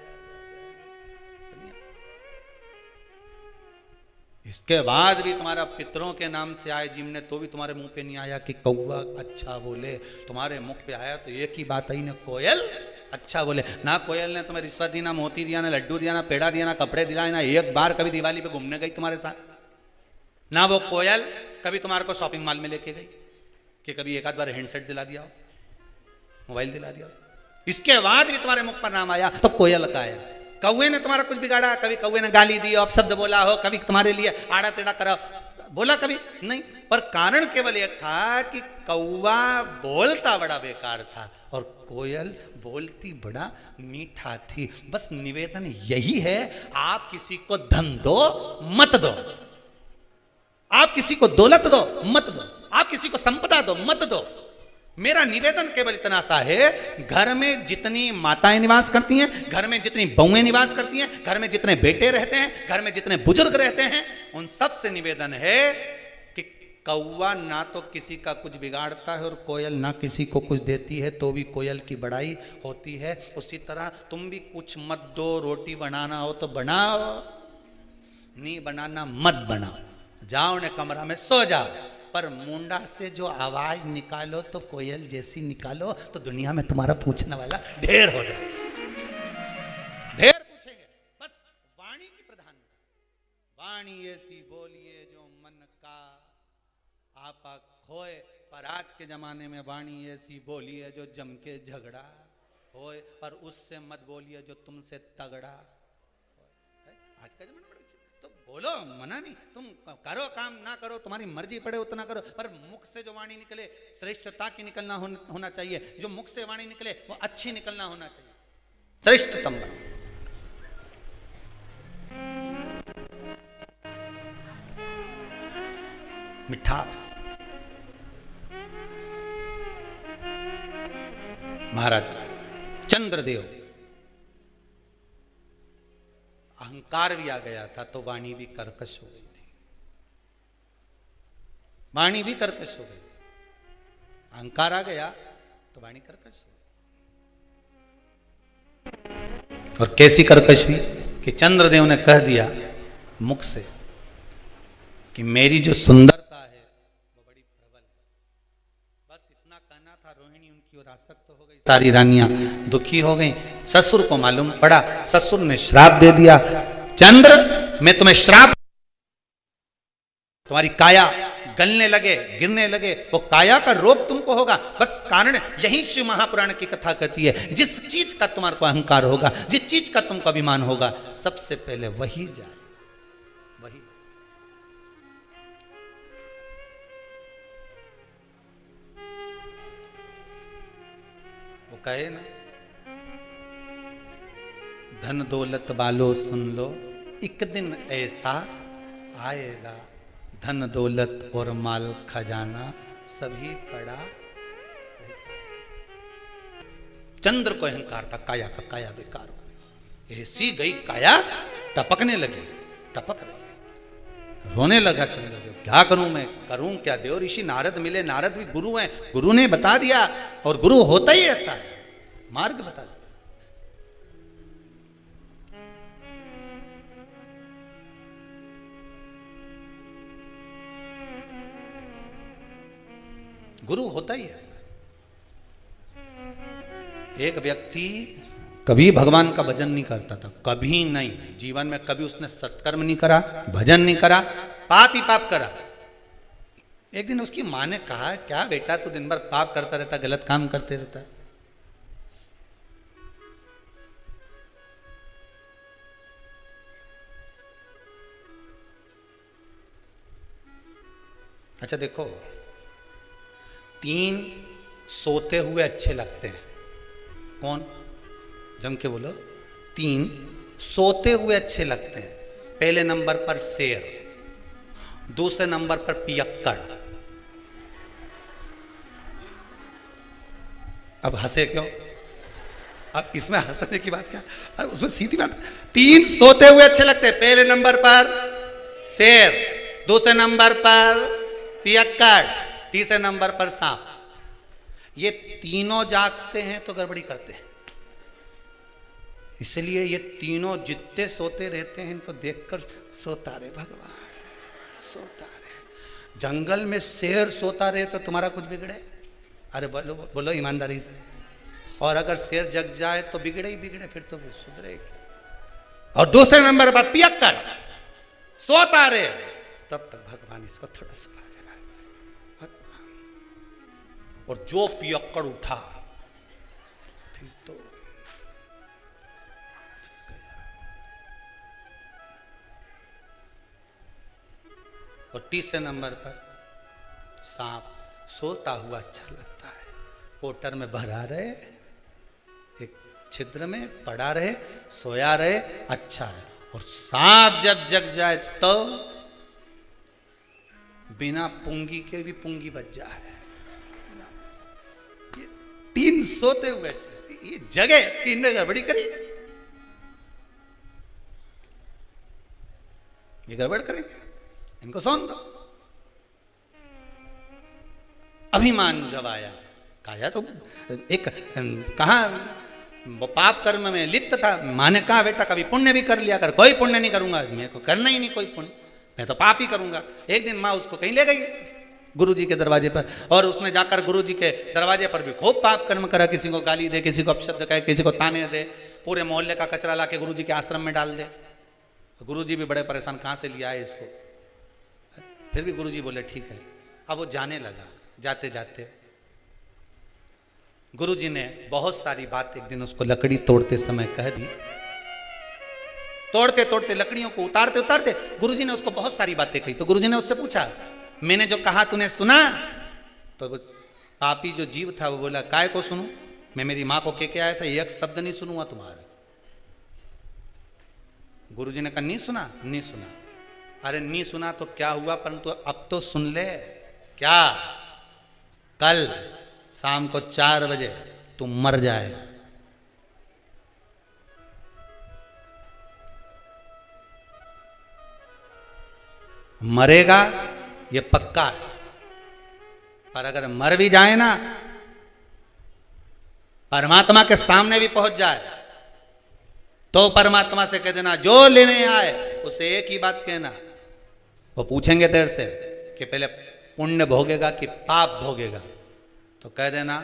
इसके बाद भी तुम्हारा पितरों के नाम से आए जिमने, तो भी तुम्हारे मुंह पे नहीं आया कि कौवा अच्छा बोले। तुम्हारे मुख पे आया तो एक ही बात आई ना, कोयल अच्छा बोले। ना कोयल ने तुम्हें रिश्वत दी, ना मोती दिया, ना लड्डू दिया, ना पेड़ा दिया, ना कपड़े दिलाए, ना एक बार कभी दिवाली पे घूमने गई तुम्हारे साथ। ना वो कोयल कभी तुम्हारे को शॉपिंग मॉल में लेके गई कि कभी एक आध बार हैंडसेट दिला दिया हो, मोबाइल दिला दिया हो। इसके बाद भी तुम्हारे मुख पर नाम आया तो कोयल का आया। कौवे ने तुम्हारा कुछ बिगाड़ा? कभी कौवे ने गाली दी, अपशब्द बोला हो, कभी तुम्हारे लिए आड़ा टेढ़ा करा बोला? कभी नहीं। पर कारण केवल एक था कि कौवा बोलता बड़ा बेकार था और कोयल बोलती बड़ा मीठा थी। बस निवेदन यही है, आप किसी को धन दो मत दो, आप किसी को दौलत दो मत दो, आप किसी को संपदा दो मत दो। मेरा निवेदन केवल इतना सा है, घर में जितनी माताएं निवास करती हैं, घर में जितनी बहुएं निवास करती हैं, घर में जितने बेटे रहते हैं, घर में जितने बुजुर्ग रहते हैं, उन सब से निवेदन है कि कौवा ना तो किसी का कुछ बिगाड़ता है और कोयल ना किसी को कुछ देती है तो भी कोयल की बड़ाई होती है। उसी तरह तुम भी कुछ मत दो। रोटी बनाना हो तो बनाओ, नहीं बनाना मत बनाओ, जाओ ने कमरा में सो जाओ, पर मुंडा से जो आवाज निकालो तो कोयल जैसी निकालो, तो दुनिया में तुम्हारा पूछने वाला ढेर हो जाए, ढेर पूछेंगे। बस वाणी की प्रधानता। वाणी ऐसी बोलिए जो मन का आपा खोए, पर आज के जमाने में वाणी ऐसी बोलिए जो जम के झगड़ा होए, पर उससे मत बोलिए जो तुमसे तगड़ा। आज का जमाना तो बोलो, मना नहीं, तुम करो काम ना करो तुम्हारी मर्जी पड़े उतना करो, पर मुख से जो वाणी निकले श्रेष्ठता की निकलना होना चाहिए। जो मुख से वाणी निकले वो अच्छी निकलना होना चाहिए, श्रेष्ठतम। मिठास। महाराज चंद्रदेव, अहंकार भी आ गया था तो वाणी भी कर्कश हो गई थी, वाणी भी कर्कश हो गई थी। अहंकार आ गया तो वाणी कर्कश हो गई। और कैसी कर्कश हुई कि चंद्रदेव ने कह दिया मुख से कि मेरी जो सुंदरता है वो बड़ी प्रबल है। बस इतना कहना था, रोहिणी उनकी ओर आसक्त हो गई, सारी रानियां दुखी हो गई। ससुर को मालूम पड़ा, ससुर ने श्राप दे दिया, चंद्र मैं तुम्हें श्राप, तुम्हारी काया गलने लगे, गिरने लगे, वो काया का रोग तुमको होगा। बस कारण यही शिव महापुराण की कथा कहती है, जिस चीज का तुम्हारे को अहंकार होगा, जिस चीज का तुमको अभिमान होगा, सबसे पहले वही जाए, वही। वो कहे ना, धन दौलत वालो सुन लो, एक दिन ऐसा आएगा, धन दौलत और माल खजाना सभी पड़ा। चंद्र को अहंकार था, काया का काया बेकार हो गई, ऐसी गई काया, टपकने लगी, टपक रही, रोने लगा चंद्रदेव। क्या करूं मैं, करूं क्या? देव ऋषि नारद मिले, नारद भी गुरु हैं, गुरु ने बता दिया, और गुरु होता ही ऐसा है, मार्ग बता दिया। गुरु होता ही ऐसा। एक व्यक्ति कभी भगवान का भजन नहीं करता था, कभी नहीं, जीवन में कभी उसने सत्कर्म नहीं करा, भजन नहीं करा, पाप ही पाप करा। एक दिन उसकी मां ने कहा, क्या बेटा तू दिन भर पाप करता रहता, गलत काम करते रहता। अच्छा देखो, 3 सोते हुए अच्छे लगते हैं, कौन? जम के बोलो। 3 सोते हुए अच्छे लगते हैं। पहले नंबर पर शेर, दूसरे नंबर पर पियक्कड़। अब हंसे क्यों? अब इसमें हंसने की बात क्या? अब उसमें सीधी बात, 3 सोते हुए अच्छे लगते हैं। पहले नंबर पर शेर, दूसरे नंबर पर पियक्कड़, तीसरे नंबर पर सांप। ये तीनों जागते हैं तो गड़बड़ी करते हैं, इसलिए ये तीनों जितने सोते रहते हैं इनको देखकर सोता रहे भगवान, सोता रहे। जंगल में शेर सोता रहे तो तुम्हारा कुछ बिगड़े? अरे बोलो बोलो ईमानदारी से। और अगर शेर जग जाए तो बिगड़े ही बिगड़े, फिर तो सुधरेगी। और दूसरे नंबर पर पियक्कड़ सोता रहे, तब तक भगवान इसको थोड़ा सा, और जो पियक्कड़ उठा फिर तो और तीसरे नंबर पर सांप सोता हुआ अच्छा लगता है। कोटर में भरा रहे, एक छिद्र में पड़ा रहे, सोया रहे, अच्छा है। और सांप जब जग जाए तो बिना पुंगी के भी पुंगी बच जाए। 3 सोते हुए, ये जगह 3 ने गड़बड़ी करी, ये गड़बड़ करेंगे, इनको सोन दो। अभिमान जब आया, काया तो एक कहा पाप कर्म में लिप्त था। माँ ने कहा बेटा कभी पुण्य भी कर लिया कर। कोई पुण्य नहीं करूंगा, मेरे को करना ही नहीं कोई पुण्य, मैं तो पाप ही करूंगा। एक दिन माँ उसको कहीं ले गई गुरुजी के दरवाजे पर, और उसने जाकर गुरुजी के दरवाजे पर भी खूब पाप कर्म करा। किसी को गाली दे, किसी को अपशब्द कहे, किसी को ताने दे, पूरे मोहल्ले का कचरा लाके गुरुजी के आश्रम में डाल दे। गुरुजी भी बड़े परेशान, कहाँ से लिया है इसको। फिर भी गुरुजी बोले ठीक है। अब वो जाने लगा, जाते जाते गुरुजी ने बहुत सारी बात एक दिन उसको लकड़ी तोड़ते समय कह दी। तोड़ते तोड़ते लकड़ियों को उतारते उतारते गुरुजी ने उसको बहुत सारी बातें कही। तो गुरुजी ने उससे पूछा, मैंने जो कहा तूने सुना? तो पापी जो जीव था वो बोला, काय को सुनूं, मैं मेरी माँ को कह के आया था, एक शब्द नहीं सुनूंगा तुम्हारा। गुरुजी ने कहा नहीं सुना? नहीं सुना। अरे नहीं सुना तो क्या हुआ, परंतु अब तो सुन ले। क्या? कल शाम को 4 बजे तू मर जाए। मरेगा ये पक्का है, पर अगर मर भी जाए ना, परमात्मा के सामने भी पहुंच जाए, तो परमात्मा से कह देना जो लेने आए उसे एक ही बात कहना। वो पूछेंगे तेरे से कि पहले पुण्य भोगेगा कि पाप भोगेगा, तो कह देना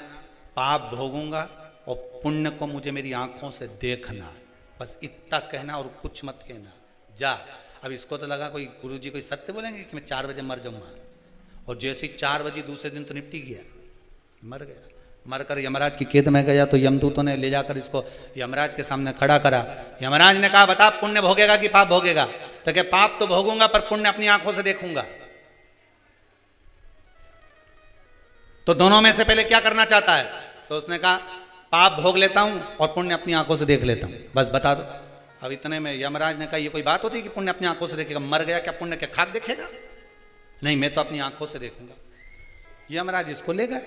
पाप भोगूंगा और पुण्य को मुझे मेरी आंखों से देखना, बस इतना कहना और कुछ मत कहना, जा। अब इसको तो लगा कोई गुरुजी कोई सत्य बोलेंगे कि मैं 4 बजे मर जाऊंगा, और जैसे ही 4 बजे दूसरे दिन तो निपटी गया, मर गया। मरकर यमराज की कैद में गया तो यमदूतों ने ले जाकर इसको यमराज के सामने खड़ा करा। यमराज ने कहा बता पुण्य भोगेगा कि पाप भोगेगा? तो क्या पाप तो भोगूंगा पर पुण्य अपनी आंखों से देखूंगा। तो दोनों में से पहले क्या करना चाहता है? तो उसने कहा पाप भोग लेता हूं और पुण्य अपनी आंखों से देख लेता हूं, बस बता दो। अब इतने में यमराज ने कहा ये कोई बात होती है कि पुण्य अपनी आंखों से देखेगा? मर गया क्या पुण्य क्या खाक देखेगा? नहीं, मैं तो अपनी आंखों से देखूंगा। यमराज इसको ले गए,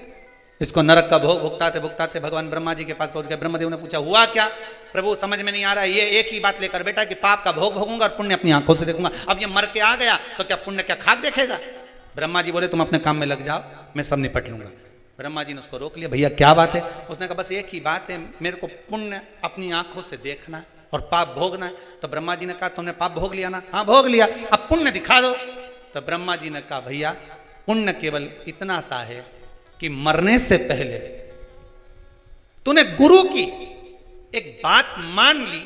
इसको नरक का भोग भुगताते भुगताते भगवान ब्रह्मा जी के पास पहुंच गए। ब्रह्मदेव ने पूछा हुआ क्या? प्रभु समझ में नहीं आ रहा है, ये एक ही बात लेकर बेटा कि पाप का भोग भोगूंगा और पुण्य अपनी आंखों से देखूंगा। अब ये मर के आ गया तो क्या पुण्य क्या खाक देखेगा? ब्रह्मा जी बोले तुम अपने काम में लग जाओ, मैं सब निपट लूंगा। ब्रह्मा जी ने उसको रोक लिया, भैया क्या बात है? उसने कहा बस एक ही बात है, मेरे को पुण्य अपनी आंखों से देखना है और पाप भोगना है। तो ब्रह्मा जी ने कहा तुमने पाप भोग लिया ना? हाँ भोग लिया, अब पुण्य दिखा दो। तो ब्रह्मा जी ने कहा भैया पुण्य केवल इतना सा है कि मरने से पहले तूने गुरु की एक बात मान ली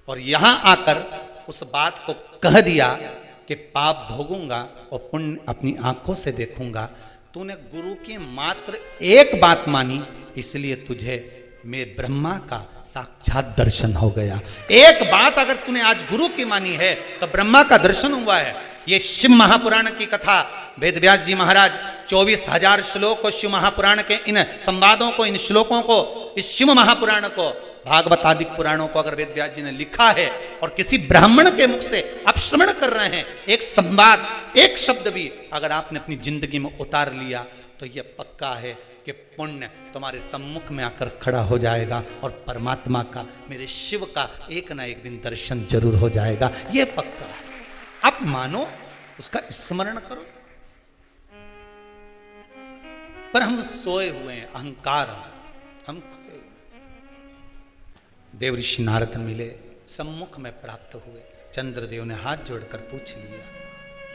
और यहां आकर उस बात को कह दिया कि पाप भोगूंगा और पुण्य अपनी आंखों से देखूंगा। तूने गुरु की मात्र एक बात मानी, इसलिए तुझे मैं ब्रह्मा का साक्षात दर्शन हो गया। एक बात अगर तूने आज गुरु की मानी है तो ब्रह्मा का दर्शन हुआ है। ये शिव महापुराण की कथा वेद व्यास जी महाराज 24,000 श्लोक को शिव महापुराण के इन संवादों को, इन श्लोकों को, इस शिव महापुराण को, भागवत आदि पुराणों को अगर वेद व्यास जी ने लिखा है और किसी ब्राह्मण के मुख से आप श्रवण कर रहे हैं, एक संवाद, एक शब्द भी अगर आपने अपनी जिंदगी में उतार लिया तो यह पक्का है कि पुण्य तुम्हारे सम्मुख में आकर खड़ा हो जाएगा और परमात्मा का, मेरे शिव का एक ना एक दिन दर्शन जरूर हो जाएगा। यह पक्का है। आप मानो, उसका स्मरण करो। पर हम सोए हुए हैं, अहंकार हम खोए हुए। देव ऋषि नारद मिले, सम्मुख में प्राप्त हुए। चंद्रदेव ने हाथ जोड़कर पूछ लिया,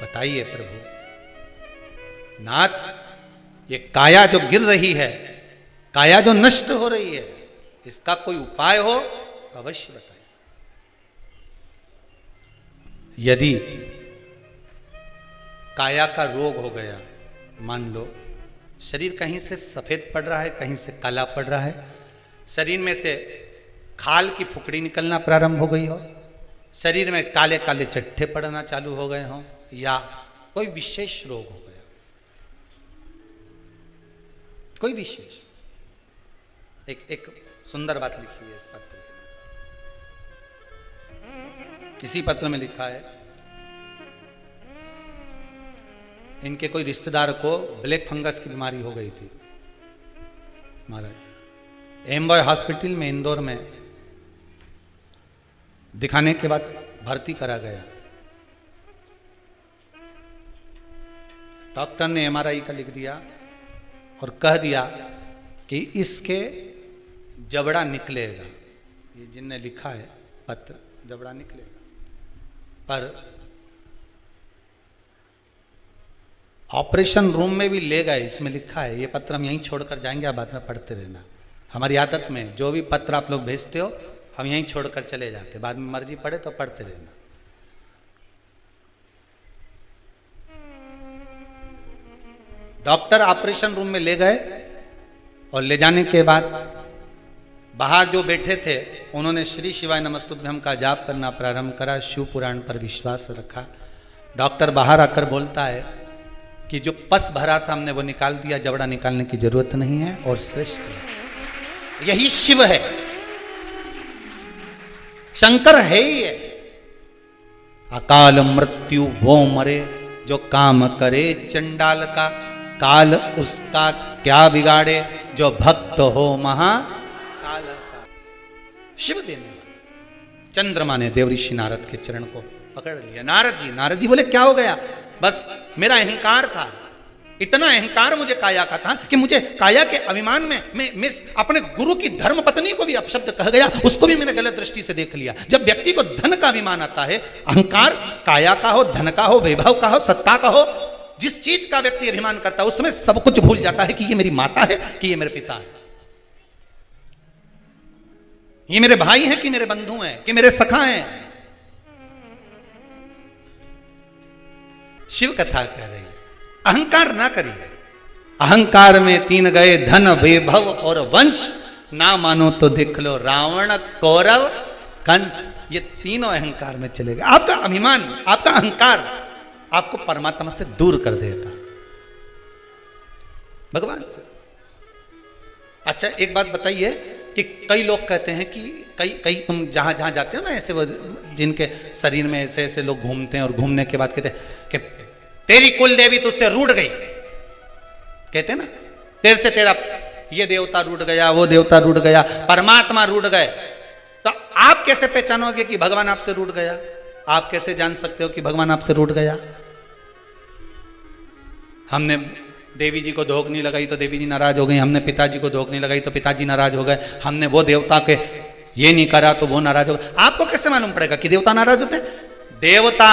बताइए प्रभु नाथ, ये काया जो गिर रही है, काया जो नष्ट हो रही है, इसका कोई उपाय हो तो अवश्य बताइए। यदि काया का रोग हो गया, मान लो शरीर कहीं से सफेद पड़ रहा है, कहीं से काला पड़ रहा है, शरीर में से खाल की फुकड़ी निकलना प्रारंभ हो गई हो, शरीर में काले काले चट्टे पड़ना चालू हो गए हों, या कोई विशेष रोग हो गया, कोई विशेष। एक सुंदर बात लिखी है इस पत्र में। इसी पत्र में लिखा है इनके कोई रिश्तेदार को ब्लैक फंगस की बीमारी हो गई थी महाराज। एमबॉय हॉस्पिटल में इंदौर में दिखाने के बाद भर्ती करा गया। डॉक्टर ने एमआरआई का लिख दिया और कह दिया कि इसके जबड़ा निकलेगा। ये जिनने लिखा है पत्र, जबड़ा निकलेगा। पर ऑपरेशन रूम में भी ले गए, इसमें लिखा है। ये पत्र हम यहीं छोड़कर जाएंगे, आप बाद में पढ़ते रहना। हमारी आदत में जो भी पत्र आप लोग भेजते हो हम यहीं छोड़कर चले जाते, बाद में मर्जी पड़े तो पढ़ते रहना। डॉक्टर ऑपरेशन रूम में ले गए और ले जाने के बाद बाहर जो बैठे थे उन्होंने श्री शिवाय नमस्तुभ्यम का जाप करना प्रारंभ करा, शिव पुराण पर विश्वास रखा। डॉक्टर बाहर आकर बोलता है कि जो पस भरा था हमने वो निकाल दिया, जबड़ा निकालने की जरूरत नहीं है और श्रेष्ठ है। यही शिव है, शंकर है ही है। अकाल मृत्यु वो मरे जो काम करे चंडाल का, काल उसका क्या बिगाड़े जो भक्त हो महाकाल का। शिव देने वाला। चंद्रमा ने देव ऋषि नारद के चरण को पकड़ लिया। नारद जी बोले क्या हो गया? बस मेरा अहंकार था, इतना अहंकार मुझे काया का था कि मुझे काया के अभिमान में मैं अपने गुरु की धर्म पत्नी को भी अपशब्द कह गया, उसको भी मैंने गलत दृष्टि से देख लिया। जब व्यक्ति को धन का अभिमान आता है, अहंकार काया का हो, धन का हो, वैभव का हो, सत्ता का हो, जिस चीज का व्यक्ति अभिमान करता है उसमें सब कुछ भूल जाता है कि ये मेरी माता है कि ये मेरे पिता है, ये मेरे भाई हैं कि मेरे बंधु हैं कि मेरे सखा हैं। शिव कथा कह रही है अहंकार ना करिए। अहंकार में तीन गए, धन, वैभव और वंश। ना मानो तो देख लो रावण, कौरव, कंस, ये तीनों अहंकार में चले गए। आपका अभिमान, आपका अहंकार आपको परमात्मा से दूर कर देता, भगवान से। अच्छा एक बात बताइए कि कई लोग कहते हैं कि कई तुम जहां जहां जाते हो ना, ऐसे वो जिनके शरीर में ऐसे ऐसे लोग घूमते हैं और घूमने के बाद कहते हैं कि तेरी कुल देवी तुझसे रूठ गई, कहते हैं ना, तेरे से तेरा ये देवता रूठ गया, वो देवता रूठ गया, परमात्मा रूठ गए। तो आप कैसे पहचानोगे कि भगवान आपसे रूठ गया? आप कैसे जान सकते हो कि भगवान आपसे रूठ गया? हमने देवी जी को धोख नहीं लगाई तो देवी जी नाराज हो गई, हमने पिताजी को धोख नहीं लगाई तो पिताजी नाराज हो गए, हमने वो देवता के ये नहीं करा तो वो नाराज हो गए। आपको कैसे मालूम पड़ेगा कि देवता नाराज होते हैं? देवता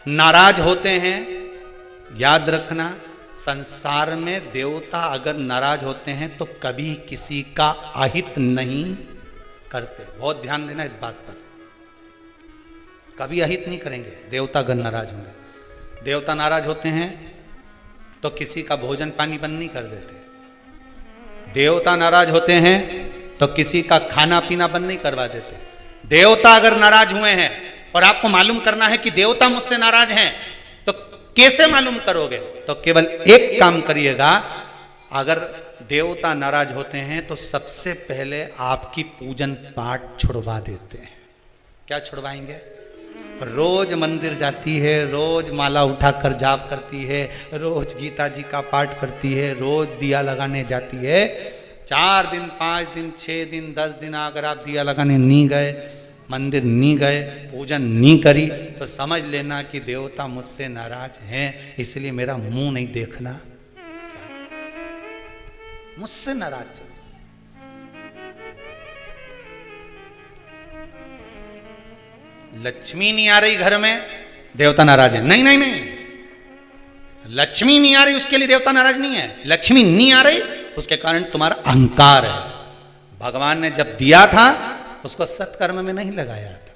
नाराज होते हैं, याद रखना, संसार में देवता अगर नाराज होते हैं तो कभी किसी का अहित नहीं करते। बहुत ध्यान देना इस बात पर, कभी अहित नहीं करेंगे देवता अगर नाराज होंगे। देवता नाराज होते हैं तो किसी का भोजन पानी बंद नहीं कर देते। देवता नाराज होते हैं तो किसी का खाना पीना बंद नहीं करवा देते। देवता अगर नाराज हुए हैं और आपको मालूम करना है कि देवता मुझसे नाराज हैं, तो कैसे मालूम करोगे? तो केवल एक काम करिएगा, अगर देवता नाराज होते हैं तो सबसे पहले आपकी पूजन पाठ छुड़वा देते हैं। क्या छुड़वाएंगे? रोज मंदिर जाती है, रोज माला उठाकर जाप करती है, रोज गीता जी का पाठ करती है, रोज दिया लगाने जाती है। 4 दिन 5 दिन 6 दिन 10 दिन अगर आप दिया लगाने नहीं गए, मंदिर नहीं गए, पूजन नहीं करी, तो समझ लेना कि देवता मुझसे नाराज हैं, इसलिए मेरा मुंह नहीं देखना, मुझसे नाराज। लक्ष्मी नहीं आ रही घर में, देवता नाराज है। नहीं नहीं नहीं, लक्ष्मी नहीं आ रही उसके लिए देवता नाराज नहीं है। लक्ष्मी नहीं आ रही उसके कारण तुम्हारा अहंकार है। भगवान ने जब दिया था उसको सत्कर्म में नहीं लगाया था।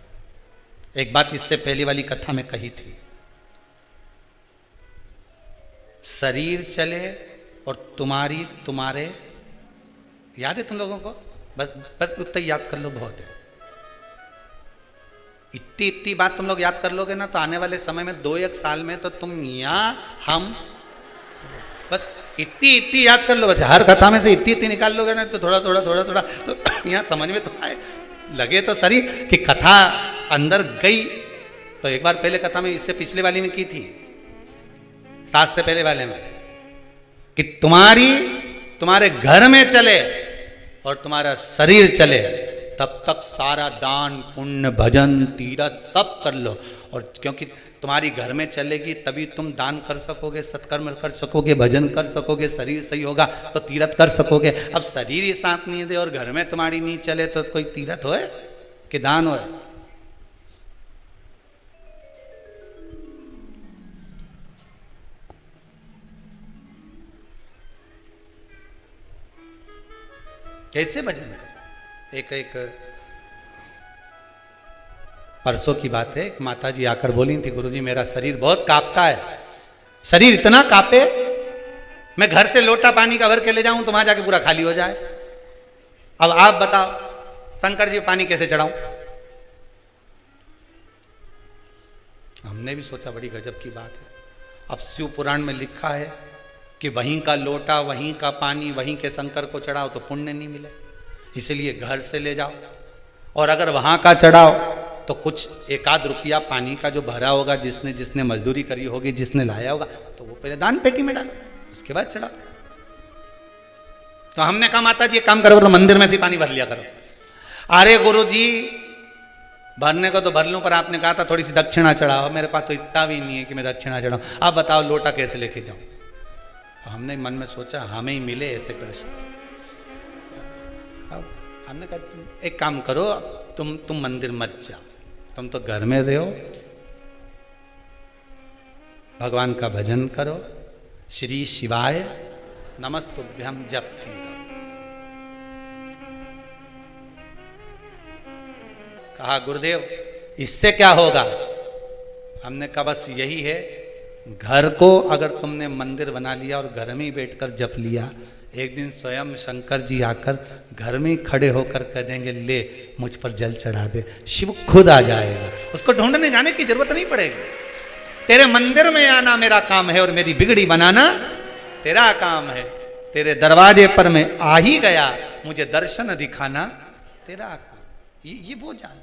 एक बात इससे पहली वाली कथा में कही थी, शरीर चले और तुम्हारे याद है तुम लोगों को? बस उतना याद कर लो, बहुत है। इतनी बात तुम लोग याद कर लोगे ना तो आने वाले समय में 2-1 साल में तो तुम हम बस इतनी याद कर लो। बस हर कथा में से इतनी निकाल लोगे ना तो थोड़ा तो यहाँ समझ में तो आए, लगे तो सही कि कथा अंदर गई। तो एक बार पहले कथा में, इससे पिछले वाली में की थी, 7 से पहले वाले में, कि तुम्हारे घर में चले और तुम्हारा शरीर चले, तब तक सारा दान पुण्य भजन तीरथ सब कर लो। और क्योंकि तुम्हारी घर में चलेगी तभी तुम दान कर सकोगे, सत्कर्म कर सकोगे, भजन कर सकोगे, शरीर सही होगा तो तीरथ कर सकोगे। अब शरीर ही साथ नहीं दे और घर में तुम्हारी नहीं चले तो कोई तीरथ होए कि दान होए? कैसे भजन कर? एक परसों की बात है, एक माता जी आकर बोली थी, गुरुजी मेरा शरीर बहुत कांपता है, शरीर इतना कांपे, मैं घर से लोटा पानी का भर के ले जाऊं तो वहां जाके पूरा खाली हो जाए। अब आप बताओ शंकर जी पानी कैसे चढ़ाऊं? हमने भी सोचा बड़ी गजब की बात है। अब शिव पुराण में लिखा है कि वहीं का लोटा, वहीं का पानी, वहीं के शंकर को चढ़ाओ तो पुण्य नहीं मिले, इसलिए घर से ले जाओ। और अगर वहां का चढ़ाओ तो कुछ 1-8 रुपया पानी का जो भरा होगा, जिसने मजदूरी करी होगी, जिसने लाया होगा, तो वो पहले दान पेटी में डालो, उसके बाद चढ़ाओ। तो हमने कहा माता जी एक काम करो, तो मंदिर में से पानी भर लिया करो। अरे गुरुजी भरने को तो भर लूं, पर आपने कहा था थोड़ी सी दक्षिणा चढ़ाओ, मेरे पास तो इतना भी नहीं है कि मैं दक्षिणा चढ़ाऊं। आप बताओ लोटा कैसे लेके जाऊं? हमने मन में सोचा हमें ही मिले ऐसे प्रश्न। अब हमने कहा एक काम करो, तुम मंदिर मत जाओ, तुम तो घर में रहो, भगवान का भजन करो, श्री शिवाय नमस्तुभ्यम जपती रहो। कहा गुरुदेव इससे क्या होगा? हमने कहा बस यही है, घर को अगर तुमने मंदिर बना लिया और घर में ही बैठकर जप लिया, एक दिन स्वयं शंकर जी आकर घर में ही खड़े होकर कह देंगे ले मुझ पर जल चढ़ा दे, शिव खुद आ जाएगा, उसको ढूंढने जाने की जरूरत नहीं पड़ेगी। तेरे मंदिर में आना मेरा काम है और मेरी बिगड़ी बनाना तेरा काम है। तेरे दरवाजे पर मैं आ ही गया, मुझे दर्शन दिखाना तेरा काम। ये वो जान,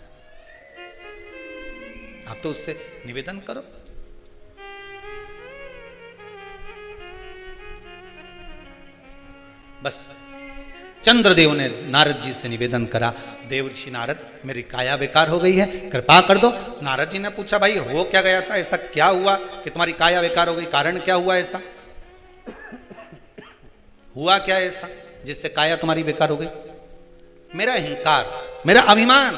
आप तो उससे निवेदन करो। बस चंद्रदेव ने नारद जी से निवेदन करा, देवर्षि नारद मेरी काया बेकार हो गई है, कृपा कर दो। नारद जी ने पूछा भाई हो क्या गया था, ऐसा क्या हुआ कि तुम्हारी काया बेकार हो गई, कारण क्या हुआ ऐसा, हुआ क्या ऐसा जिससे काया तुम्हारी बेकार हो गई? मेरा अहंकार, मेरा अभिमान।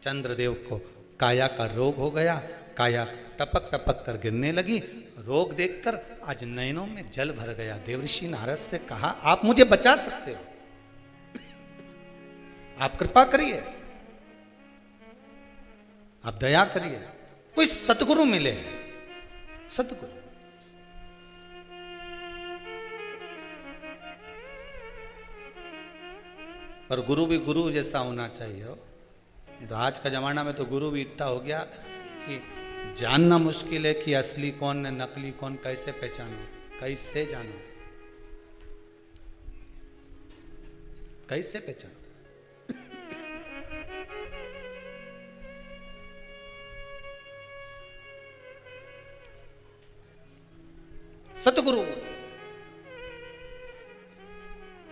चंद्रदेव को काया का रोग हो गया, काया टपक टपक कर गिरने लगी। रोग देखकर आज नयनों में जल भर गया। देवर्षि नारद से कहा आप मुझे बचा सकते हो, आप कृपा करिए, आप दया करिए, कोई सतगुरु मिले, सतगुरु। पर गुरु भी गुरु जैसा होना चाहिए हो। नहीं तो आज का जमाना में तो गुरु भी इतना हो गया कि जानना मुश्किल है कि असली कौन है नकली कौन, कैसे पहचानो, कैसे जानो, कैसे पहचानो? सतगुरु।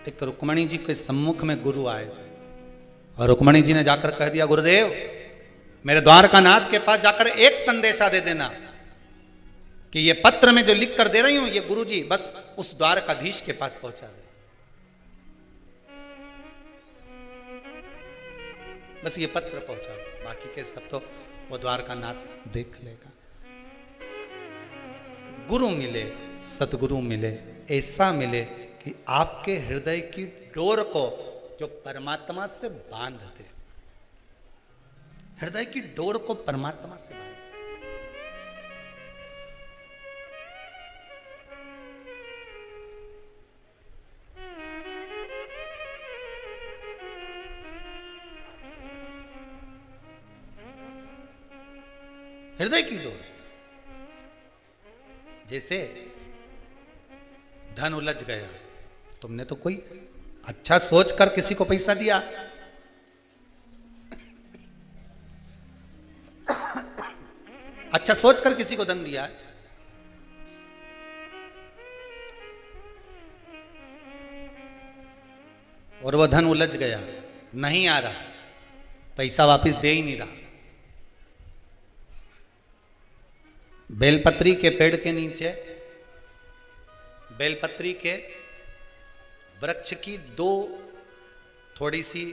एक रुक्मणी जी के सम्मुख में गुरु आए थे और रुक्मणी जी ने जाकर कह दिया गुरुदेव मेरे द्वारकानाथ के पास जाकर एक संदेशा दे देना कि ये पत्र में जो लिख कर दे रही हूं ये गुरुजी बस उस द्वारकाधीश के पास पहुंचा दे, बस ये पत्र पहुंचा दे, बाकी के सब तो वो द्वारकानाथ देख लेगा। गुरु मिले, सतगुरु मिले, ऐसा मिले कि आपके हृदय की डोर को जो परमात्मा से बांध दे, हृदय की डोर को परमात्मा से बांध। हृदय की डोर, जैसे धन उलझ गया, तुमने तो कोई अच्छा सोचकर किसी को पैसा दिया, अच्छा सोचकर किसी को धन दिया, और वो धन उलझ गया, नहीं आ रहा, पैसा वापस दे ही नहीं रहा। बेलपत्री के पेड़ के नीचे, बेलपत्री के वृक्ष की दो थोड़ी सी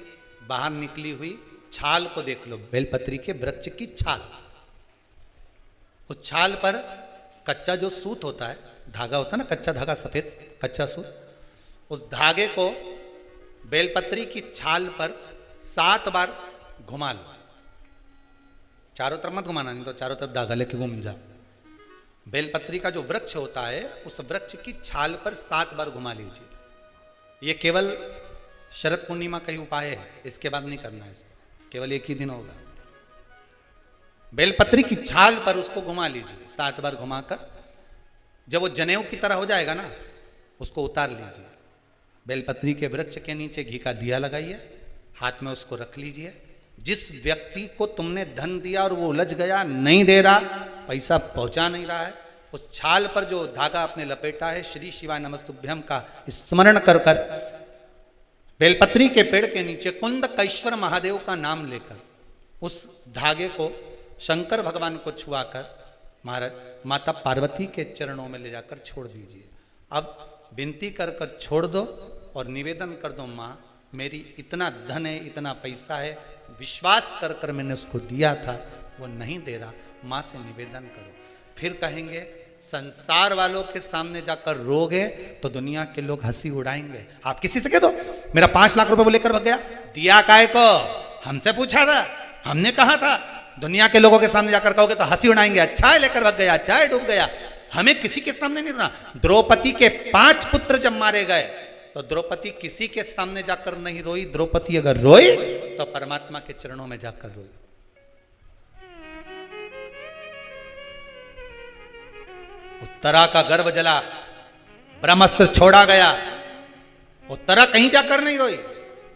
बाहर निकली हुई छाल को देख लो, बेलपत्री के वृक्ष की छाल, उस छाल पर कच्चा जो सूत होता है, धागा होता है ना, कच्चा धागा, सफेद कच्चा सूत, उस धागे को बेलपत्री की छाल पर 7 बार घुमा लो। चारों तरफ मत घुमाना, नहीं तो चारों तरफ धागा लेके घूम जा। बेलपत्री का जो वृक्ष होता है उस वृक्ष की छाल पर 7 बार घुमा लीजिए। ये केवल शरद पूर्णिमा का ही उपाय है, इसके बाद नहीं करना है इसको, केवल एक ही दिन होगा। बेलपत्री की छाल पर उसको घुमा लीजिए 7 बार घुमाकर, जब वो जनेऊ की तरह हो जाएगा ना उसको उतार लीजिए। बेलपत्री के वृक्ष के नीचे घी का दिया लगाइए, हाथ में उसको रख लीजिए। जिस व्यक्ति को तुमने धन दिया और वो उलझ गया, नहीं दे रहा, पैसा पहुंचा नहीं रहा है, उस छाल पर जो धागा आपने लपेटा है श्री शिवाय नमस्तुभ्यम का स्मरण कर कर बेलपत्री के पेड़ के नीचे कुंदकेश्वर महादेव का नाम लेकर उस धागे को शंकर भगवान को छुआकर महाराज माता पार्वती के चरणों में ले जाकर छोड़ दीजिए। अब विनती कर कर छोड़ दो और निवेदन कर दो, माँ मेरी इतना धन है, इतना पैसा है, विश्वास कर कर मैंने उसको दिया था, वो नहीं दे रहा, माँ से निवेदन करो। फिर कहेंगे संसार वालों के सामने जाकर रोगे तो दुनिया के लोग हंसी उड़ाएंगे। आप किसी से कह दो मेरा 5 लाख रुपए वो लेकर भाग गया, दिया काय को, हमसे पूछा था, हमने कहा था। दुनिया के लोगों के सामने जाकर कहोगे तो हंसी उड़ाएंगे, अच्छा है लेकर भाग गया, अच्छा है डूब गया। हमें किसी के सामने नहीं रोना। द्रौपदी के 5 पुत्र जब मारे गए तो द्रौपदी किसी के सामने जाकर नहीं रोई। द्रौपदी अगर रोई तो परमात्मा के चरणों में जाकर रोई। उत्तरा का गर्भ जला, ब्रह्मास्त्र छोड़ा गया, उत्तरा कहीं जाकर नहीं रोई,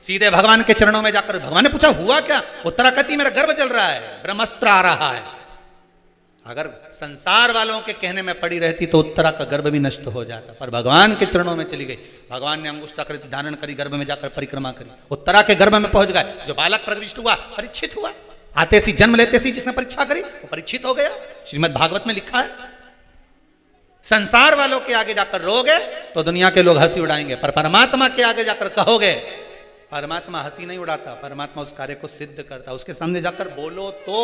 सीधे भगवान के चरणों में जाकर। भगवान ने पूछा हुआ क्या? उत्तरा कहती मेरा गर्भ जल रहा है, ब्रह्मास्त्र आ रहा है। अगर संसार वालों के कहने में पड़ी रहती तो उत्तरा का गर्भ भी नष्ट हो जाता, पर भगवान के चरणों में चली गई। भगवान ने अंगुष्ठाकृति धारण करी, गर्भ में जाकर परिक्रमा करी, उत्तरा के गर्भ में पहुंच गए। जो बालक प्रविष्ट हुआ परीक्षित हुआ, आते सी जन्म लेते सी जिसने परीक्षा करी वो परीक्षित हो गया। श्रीमद् भागवत में लिखा है संसार वालों के आगे जाकर रोगे तो दुनिया के लोग हंसी उड़ाएंगे, पर परमात्मा के आगे जाकर कहोगे, परमात्मा हंसी नहीं उड़ाता, परमात्मा उस कार्य को सिद्ध करता। उसके सामने जाकर बोलो तो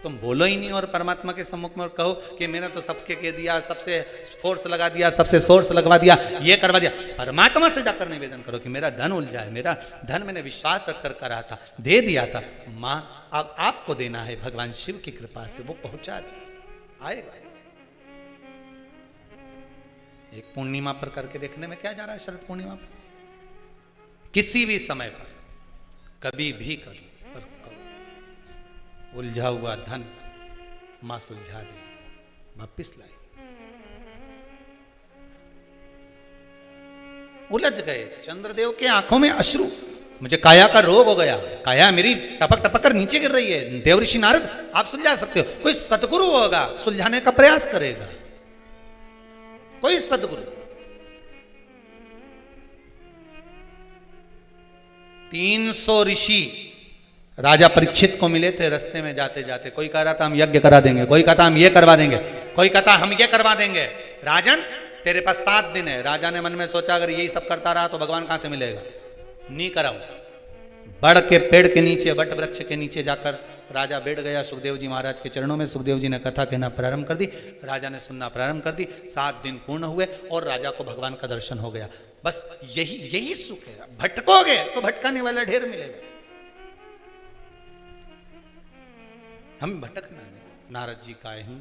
तुम बोलो ही नहीं और परमात्मा के सम्मुख में कहो कि मैंने तो सबके कह दिया, सबसे फोर्स लगा दिया, सबसे सोर्स लगवा दिया, ये करवा दिया। परमात्मा से जाकर निवेदन करो कि मेरा धन उलझा है, मेरा धन मैंने विश्वास रखकर करा था, दे दिया था, माँ अब आपको देना है, भगवान शिव की कृपा से वो पहुंचा दीजिए, आएगा। एक पूर्णिमा पर करके देखने में क्या जा रहा है? शरद पूर्णिमा पर किसी भी समय पर कभी भी करो, पर करो। उलझा हुआ धन मां सुलझा दे, वापिस लाई। उलझ गए चंद्रदेव के आंखों में अश्रु, मुझे काया का रोग हो गया, काया मेरी टपक टपक कर नीचे गिर रही है। देव ऋषि नारद आप सुलझा सकते हो, कोई सतगुरु होगा सुलझाने का प्रयास करेगा, कोई सदगुरु। 300 ऋषि राजा परीक्षित को मिले थे रास्ते में जाते जाते। कोई कह रहा था हम यज्ञ करा देंगे, कोई कहता हम ये करवा देंगे, कोई कहता हम ये करवा देंगे। राजन तेरे पास 7 दिन है। राजा ने मन में सोचा अगर यही सब करता रहा तो भगवान कहां से मिलेगा, नहीं कराऊं। बड़ के पेड़ के नीचे, वट वृक्ष के नीचे जाकर राजा बैठ गया सुखदेव जी महाराज के चरणों में। सुखदेव जी ने कथा कहना प्रारंभ कर दी, राजा ने सुनना प्रारंभ कर दी। 7 दिन पूर्ण हुए और राजा को भगवान का दर्शन हो गया। बस यही सुख है। भटकोगे तो भटकाने वाला ढेर मिलेगा, हम भटकना नहीं। नारद जी का अहं,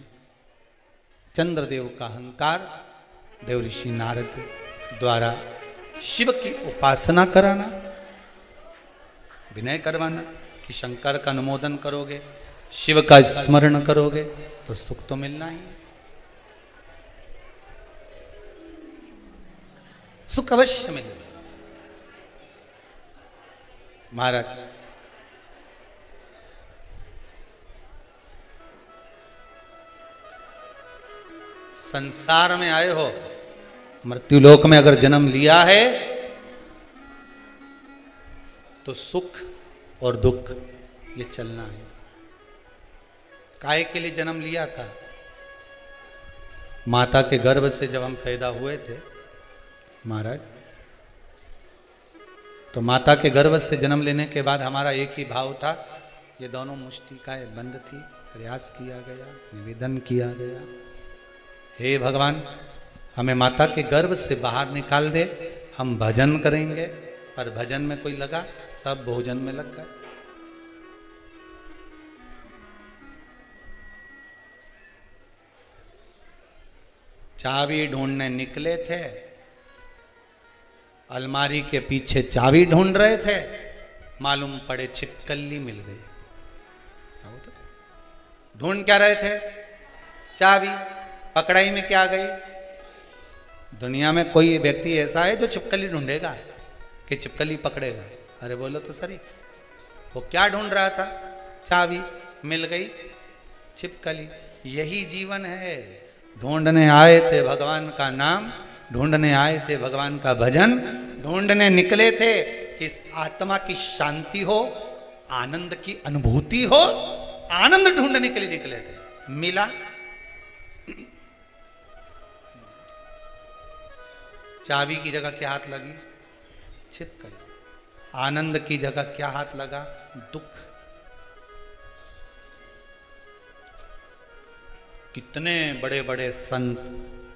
चंद्रदेव का अहंकार, देव ऋषि नारद द्वारा शिव की उपासना कराना, विनय करवाना कि शंकर का अनुमोदन करोगे, शिव का स्मरण करोगे तो सुख तो मिलना ही है, सुख अवश्य मिलेगा। महाराज संसार में आए हो, मृत्युलोक में अगर जन्म लिया है तो सुख और दुख ये चलना है। काहे के लिए जन्म लिया था? माता के गर्भ से जब हम पैदा हुए थे महाराज, तो माता के गर्भ से जन्म लेने के बाद हमारा एक ही भाव था, ये दोनों मुष्टिकाएं बंद थी, प्रयास किया गया, निवेदन किया गया, हे भगवान हमें माता के गर्भ से बाहर निकाल दे, हम भजन करेंगे। पर भजन में कोई लगा, सब भोजन में लग गए। चाबी ढूंढने निकले थे, अलमारी के पीछे चाबी ढूंढ रहे थे, मालूम पड़े छिपकली मिल गई। ढूंढ क्या रहे थे? चाबी। पकड़ाई में क्या गई? दुनिया में कोई व्यक्ति ऐसा है जो छिपकली ढूंढेगा कि छिपकली पकड़ेगा? अरे बोलो तो सही। वो क्या ढूंढ रहा था? चाबी। मिल गई छिपकली। यही जीवन है। ढूंढने आए थे भगवान का नाम, ढूंढने आए थे भगवान का भजन, ढूंढने निकले थे कि इस आत्मा की शांति हो, आनंद की अनुभूति हो, आनंद ढूंढने के लिए निकले थे। मिला? चाबी की जगह क्या हाथ लगी? छिपकली। आनंद की जगह क्या हाथ लगा? दुख। कितने बड़े बड़े संत,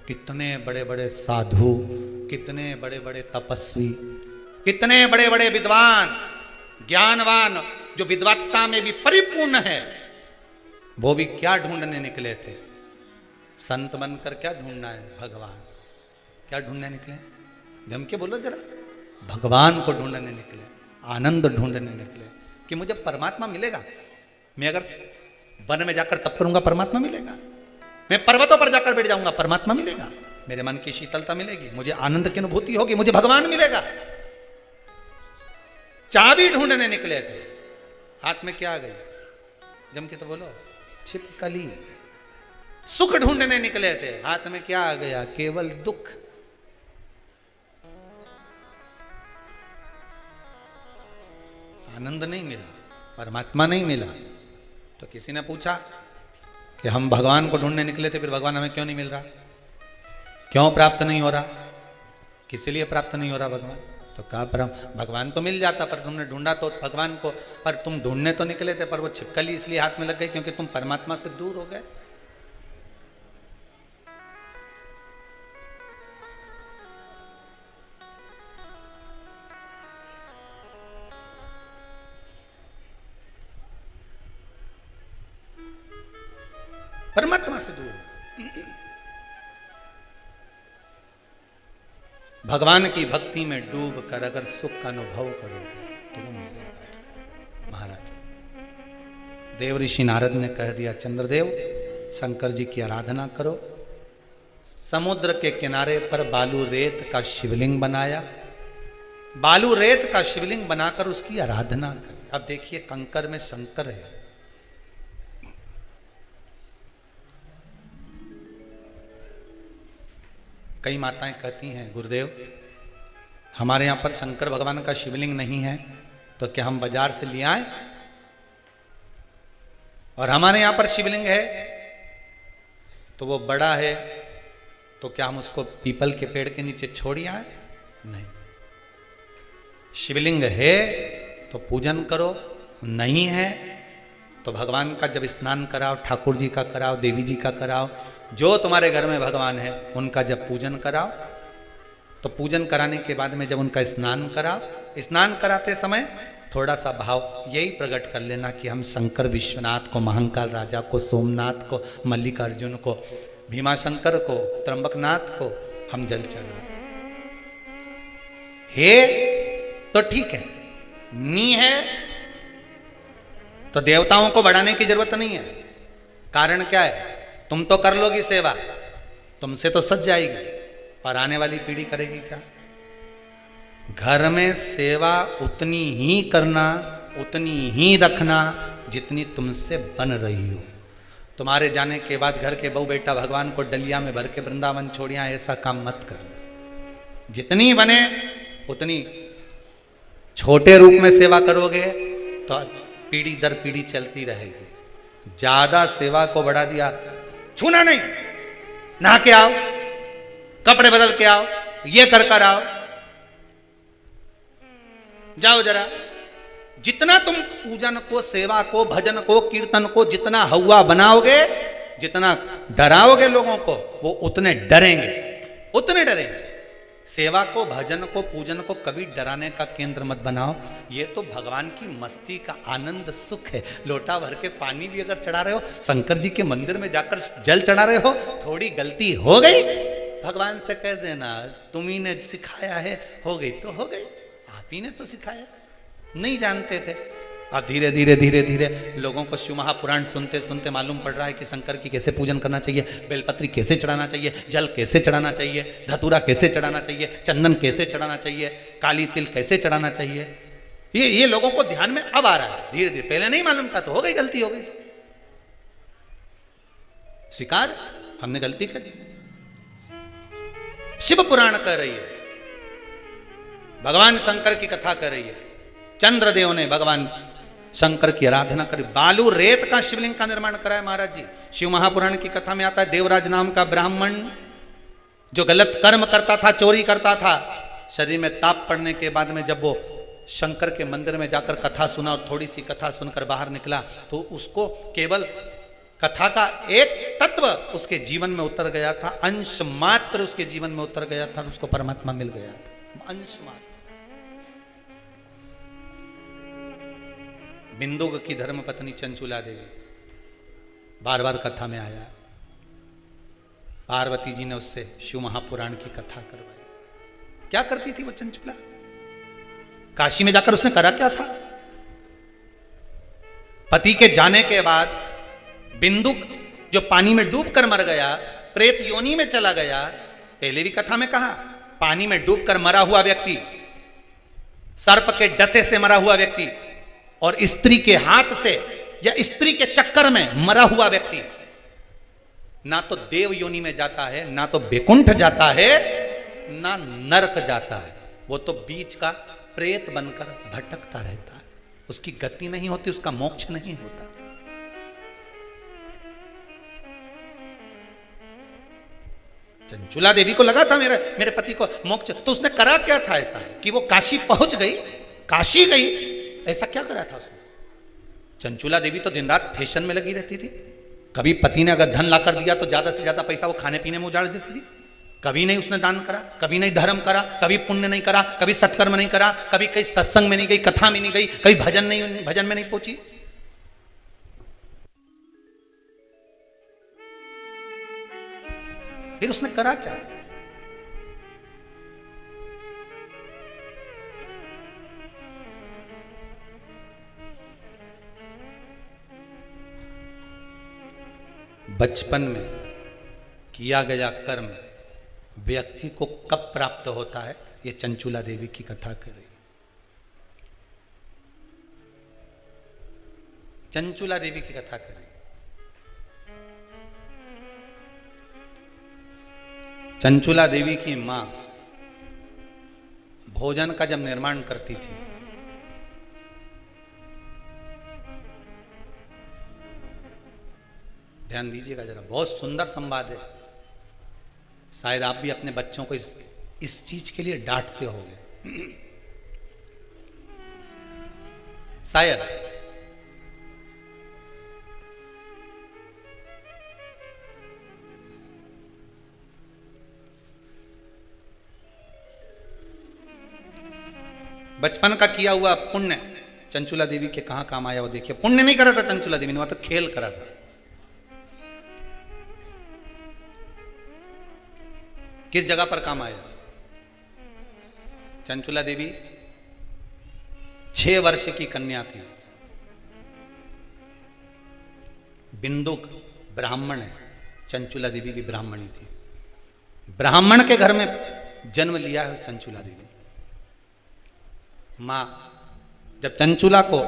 कितने बड़े बड़े साधु, कितने बड़े बड़े तपस्वी, कितने बड़े बड़े विद्वान, ज्ञानवान, जो विद्वत्ता में भी परिपूर्ण है, वो भी क्या ढूंढने निकले थे? संत बनकर क्या ढूंढना है? भगवान। क्या ढूंढने निकले? जम के बोलो जरा। भगवान को ढूंढने निकले, आनंद ढूंढने निकले कि मुझे परमात्मा मिलेगा। मैं अगर वन में जाकर तप करूंगा परमात्मा मिलेगा, मैं पर्वतों पर जाकर बैठ जाऊंगा परमात्मा मिलेगा, मेरे मन की शीतलता मिलेगी, मुझे आनंद की अनुभूति होगी, मुझे भगवान मिलेगा। चाबी ढूंढने निकले थे, हाथ में क्या आ गई? जम के तो बोलो। छिपकली। सुख ढूंढने निकले थे, हाथ में क्या आ गया? केवल दुख। आनंद नहीं मिला, परमात्मा नहीं मिला। तो किसी ने पूछा कि हम भगवान को ढूंढने निकले थे, फिर भगवान हमें क्यों नहीं मिल रहा? क्यों प्राप्त नहीं हो रहा? किस लिए प्राप्त नहीं हो रहा भगवान? तो कहा भगवान तो मिल जाता, पर तुमने ढूंढा तो भगवान को, पर तुम ढूंढने तो निकले थे, पर वो छिपकली इसलिए हाथ में लग गई क्योंकि तुम परमात्मा से दूर हो गए। परमात्मा से दूर। भगवान की भक्ति में डूब कर अगर सुख का अनुभव करोगे तो वो मिलेगा। महाराज देव ऋषि नारद ने कह दिया, चंद्रदेव शंकर जी की आराधना करो। समुद्र के किनारे पर बालू रेत का शिवलिंग बनाया, बालू रेत का शिवलिंग बनाकर उसकी आराधना करी। अब देखिए कंकर में शंकर है। कई माताएं कहती हैं, गुरुदेव हमारे यहाँ पर शंकर भगवान का शिवलिंग नहीं है, तो क्या हम बाजार से ले आए? और हमारे यहाँ पर शिवलिंग है तो वो बड़ा है, तो क्या हम उसको पीपल के पेड़ के नीचे छोड़ आए? नहीं। शिवलिंग है तो पूजन करो, नहीं है तो भगवान का जब स्नान कराओ, ठाकुर जी का कराओ, देवी जी का कराओ, जो तुम्हारे घर में भगवान है उनका जब पूजन कराओ, तो पूजन कराने के बाद में जब उनका स्नान कराओ, स्नान कराते समय थोड़ा सा भाव यही प्रकट कर लेना कि हम शंकर विश्वनाथ को, महाकाल राजा को, सोमनाथ को, मल्लिकार्जुन को, भीमाशंकर को, त्र्यंबकनाथ को हम जल चढ़ा हे तो ठीक है, नी है तो देवताओं को बढ़ाने की जरूरत नहीं है। कारण क्या है? तुम तो कर लोगी सेवा, तुमसे तो सज जाएगी, पर आने वाली पीढ़ी करेगी क्या? घर में सेवा उतनी ही करना, उतनी ही रखना जितनी तुमसे बन रही हो। तुम्हारे जाने के बाद घर के बहू बेटा भगवान को डलिया में भर के वृंदावन छोड़िया, ऐसा काम मत करना। जितनी बने उतनी छोटे रूप में सेवा करोगे तो पीढ़ी दर पीढ़ी चलती रहेगी। ज्यादा सेवा को बढ़ा दिया, छूना नहीं, नहा के आओ, कपड़े बदल के आओ, ये कर आओ, जाओ जरा। जितना तुम पूजन को, सेवा को, भजन को, कीर्तन को जितना हवा बनाओगे, जितना डराओगे लोगों को, वो उतने डरेंगे, उतने डरेंगे। सेवा को, भजन को, पूजन को कभी डराने का केंद्र मत बनाओ। ये तो भगवान की मस्ती का आनंद सुख है। लोटा भर के पानी भी अगर चढ़ा रहे हो, शंकर जी के मंदिर में जाकर जल चढ़ा रहे हो, थोड़ी गलती हो गई भगवान से कह देना, तुम्ही ने सिखाया है, हो गई तो हो गई, आप ही ने तो सिखाया, नहीं जानते थे। अब धीरे धीरे धीरे धीरे लोगों को शिव महापुराण सुनते सुनते मालूम पड़ रहा है कि शंकर की कैसे पूजन करना चाहिए, बेलपत्री कैसे चढ़ाना चाहिए, जल कैसे चढ़ाना चाहिए, धतूरा कैसे चढ़ाना चाहिए, चंदन कैसे चढ़ाना चाहिए, काली तिल कैसे चढ़ाना चाहिए। ये लोगों को ध्यान में अब आ रहा है धीरे धीरे। पहले नहीं मालूम था तो हो गई, गलती हो गई, स्वीकार, हमने गलती करी। शिव पुराण कह रही है, भगवान शंकर की कथा कर रही है। चंद्रदेव ने भगवान शंकर की आराधना करी, बालू रेत का शिवलिंग का निर्माण करा है महाराज जी। शिव महापुराण की कथा में आता है, देवराज नाम का ब्राह्मण जो गलत कर्म करता था, चोरी करता था, शरीर में ताप पड़ने के बाद में जब वो शंकर के मंदिर में जाकर कथा सुना और थोड़ी सी कथा सुनकर बाहर निकला, तो उसको केवल कथा का एक तत्व उसके जीवन में उतर गया था, अंश मात्र उसके जीवन में उतर गया था, उसको परमात्मा मिल गया था, अंश मात्र। बिंदुक की धर्म पत्नी चंचुला देवी बार बार कथा में आया, पार्वती जी ने उससे शिव महापुराण की कथा करवाई। क्या करती थी वो चंचुला? काशी में जाकर उसने करा क्या था? पति के जाने के बाद बिंदुक जो पानी में डूबकर मर गया, प्रेत योनि में चला गया, पहले भी कथा में कहा, पानी में डूबकर मरा हुआ व्यक्ति, सर्प के डसे से मरा हुआ व्यक्ति और स्त्री के हाथ से या स्त्री के चक्कर में मरा हुआ व्यक्ति ना तो देव योनि में जाता है, ना तो बैकुंठ जाता है, ना नरक जाता है। वो तो बीच का प्रेत बनकर भटकता रहता है, उसकी गति नहीं होती, उसका मोक्ष नहीं होता। चंचुला देवी को लगा था मेरे पति को मोक्ष, तो उसने करा क्या था ऐसा कि वो काशी पहुंच गई, काशी गई, ऐसा क्या करा था उसने? चंचुला देवी तो दिन रात फैशन में लगी रहती थी। कभी पति ने अगर धन लाकर दिया तो ज्यादा से ज्यादा पैसा वो खाने पीने में उजाड़ देती थी। कभी नहीं उसने दान करा, कभी नहीं धर्म करा, कभी पुण्य नहीं करा, कभी सत्कर्म नहीं करा, कभी कहीं सत्संग में नहीं गई, कथा में नहीं गई, कभी भजन में नहीं पहुंची। फिर उसने करा क्या? बचपन में किया गया कर्म व्यक्ति को कब प्राप्त होता है, ये चंचुला देवी की कथा कर रही। चंचुला देवी की कथा कर रही। चंचुला देवी की मां भोजन का जब निर्माण करती थी, ध्यान दीजिएगा जरा, बहुत सुंदर संवाद है। शायद आप भी अपने बच्चों को इस चीज के लिए डांटते होंगे शायद। बचपन का किया हुआ पुण्य चंचुला देवी के कहां काम आया वो देखिए। पुण्य नहीं करा था चंचुला देवी ने, वहां तो खेल करा था। किस जगह पर काम आया? चंचुला देवी 6 वर्ष की कन्या थी। बिंदुक ब्राह्मण है, चंचुला देवी भी ब्राह्मणी थी। ब्राह्मण के घर में जन्म लिया है चंचुला देवी। मां जब चंचुला को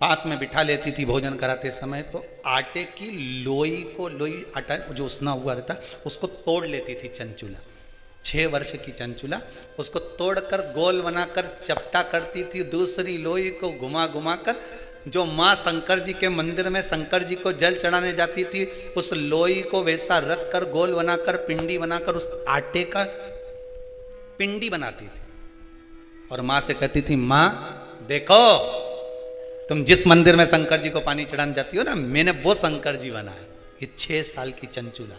पास में बिठा लेती थी भोजन कराते समय, तो आटे की लोई आटा जो उसना हुआ रहता उसको तोड़ लेती थी चंचुला। 6 वर्ष की चंचुला उसको तोड़कर गोल बनाकर चपटा करती थी। दूसरी लोई को घुमा घुमा कर जो माँ शंकर जी के मंदिर में शंकर जी को जल चढ़ाने जाती थी, उस लोई को वैसा रख कर गोल बनाकर पिंडी बनाकर उस आटे का पिंडी बनाती थी और माँ से कहती थी, माँ देखो तुम जिस मंदिर में शंकर जी को पानी चढ़ाने जाती हो ना, मैंने वो शंकर जी बनाया। ये 6 साल की चंचुला।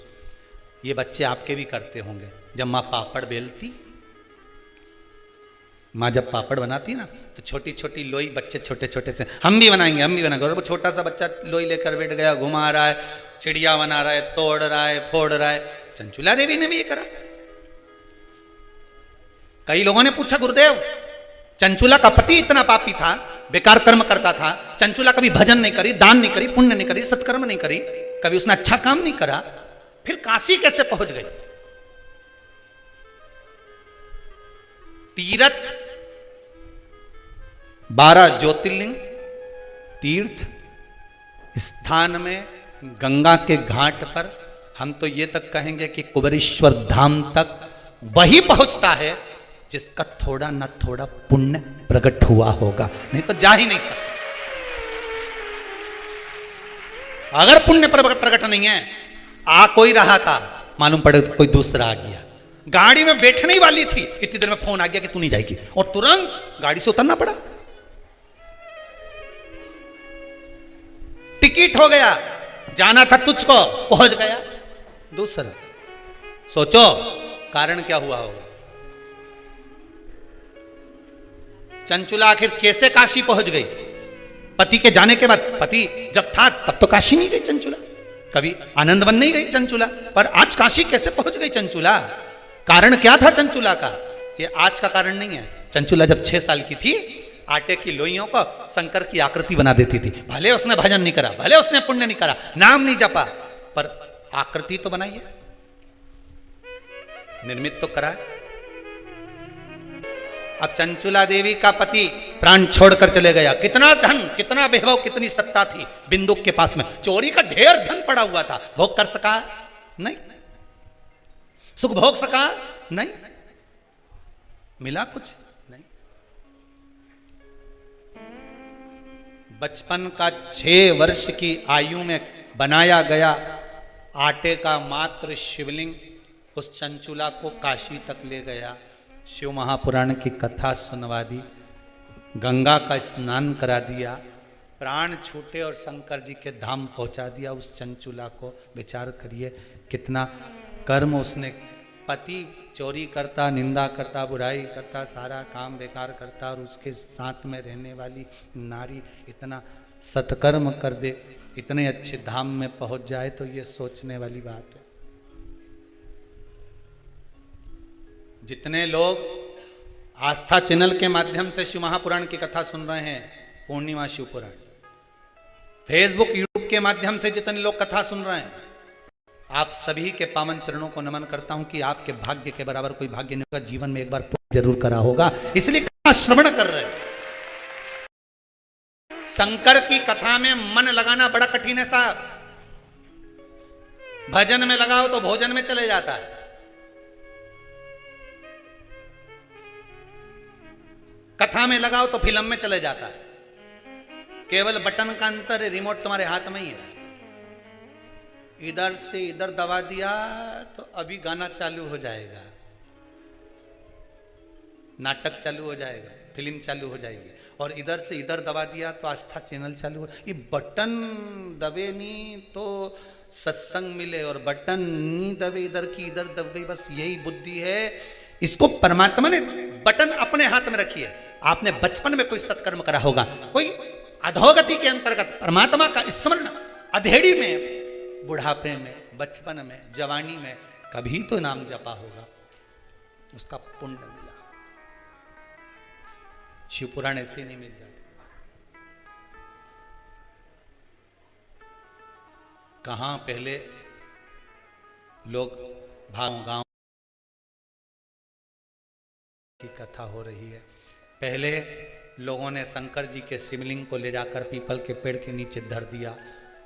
ये बच्चे आपके भी करते होंगे। जब माँ पापड़ बेलती, माँ जब पापड़ बनाती ना, तो छोटी छोटी लोई बच्चे छोटे छोटे से, हम भी बनाएंगे और वो छोटा सा बच्चा लोई लेकर बैठ गया, घुमा रहा है, चिड़िया बना रहा है, तोड़ रहा है, फोड़ रहा है। चंचुला देवी ने भी ये करा। कई लोगों ने पूछा, गुरुदेव चंचुला का पति इतना पापी था, बेकार कर्म करता था, चंचुला कभी भजन नहीं करी, दान नहीं करी, पुण्य नहीं करी, सत्कर्म नहीं करी, कभी उसने अच्छा काम नहीं करा, फिर काशी कैसे पहुंच गई? तीर्थ 12 ज्योतिर्लिंग तीर्थ स्थान में गंगा के घाट पर, हम तो ये तक कहेंगे कि कुबेरेश्वर धाम तक वही पहुंचता है जिसका थोड़ा ना थोड़ा पुण्य प्रकट हुआ होगा, नहीं तो जा ही नहीं सकता। अगर पुण्य प्रकट नहीं है, आ कोई रहा था, मालूम पड़े तो कोई दूसरा आ गया, गाड़ी में बैठने ही वाली थी, इतनी देर में फोन आ गया कि तू नहीं जाएगी, और तुरंत गाड़ी से उतरना पड़ा। टिकट हो गया, जाना था तुझको, पहुंच गया दूसरा। सोचो कारण क्या हुआ होगा। चंचुला आखिर कैसे काशी पहुंच गई? पति के जाने के बाद, पति जब था तब तो काशी नहीं गई चंचुला, कभी आनंदवन नहीं गई चंचुला, पर आज काशी कैसे पहुंच गई चंचुला? कारण क्या था चंचुला का? ये आज का कारण नहीं है। चंचुला जब 6 साल की थी, आटे की लोइयों को शंकर की आकृति बना देती थी। भले उसने भजन नहीं करा, भले उसने पुण्य नहीं करा, नाम नहीं जपा, पर आकृति तो बनाई है, निर्मित तो करा है। अब चंचुला देवी का पति प्राण छोड़कर चले गया। कितना धन, कितना वैभव, कितनी सत्ता थी बिंदुक के पास में, चोरी का ढेर धन पड़ा हुआ था, भोग कर सका नहीं, सुख भोग सका नहीं, मिला कुछ नहीं। बचपन का 6 वर्ष की आयु में बनाया गया आटे का मात्र शिवलिंग उस चंचुला को काशी तक ले गया, शिव महापुराण की कथा सुनवा दी, गंगा का स्नान करा दिया, प्राण छूटे और शंकर जी के धाम पहुंचा दिया उस चंचुला को। विचार करिए कितना कर्म उसने। पति चोरी करता, निंदा करता, बुराई करता, सारा काम बेकार करता, और उसके साथ में रहने वाली नारी इतना सत्कर्म कर दे, इतने अच्छे धाम में पहुंच जाए, तो ये सोचने वाली बात है। जितने लोग आस्था चैनल के माध्यम से शिव महापुराण की कथा सुन रहे हैं, पूर्णिमा शिव पुराण, फेसबुक यूट्यूब के माध्यम से जितने लोग कथा सुन रहे हैं, आप सभी के पावन चरणों को नमन करता हूं कि आपके भाग्य के बराबर कोई भाग्य नहीं होगा, जीवन में एक बार पुण्य जरूर करा होगा, इसलिए कथा श्रवण कर रहे हैं। शंकर की कथा में मन लगाना बड़ा कठिन है साहब। भजन में लगाओ तो भोजन में चले जाता है, कथा में लगाओ तो फिल्म में चले जाता है। केवल बटन का अंतर है, रिमोट तुम्हारे हाथ में ही है। इधर से इधर दबा दिया तो अभी गाना चालू हो जाएगा, नाटक चालू हो जाएगा, फिल्म चालू हो जाएगी, और इधर से इधर दबा दिया तो आस्था चैनल चालू हो। ये बटन दबे नहीं तो सत्संग मिले, और बटन नहीं दबे इधर की इधर दब गई, बस यही बुद्धि है। इसको परमात्मा ने बटन अपने हाथ में रखी है। आपने बचपन में कोई सत्कर्म करा होगा, कोई अधोगति के अंतर्गत परमात्मा का स्मरण अधेड़ी में, बुढ़ापे में, बचपन में, जवानी में कभी तो नाम जपा होगा, उसका पुण्य मिला। शिव पुराण ऐसे नहीं मिल जाते। कहां पहले लोग गांव की कथा हो रही है। पहले लोगों ने शंकर जी के शिवलिंग को ले जाकर पीपल के पेड़ के नीचे धर दिया।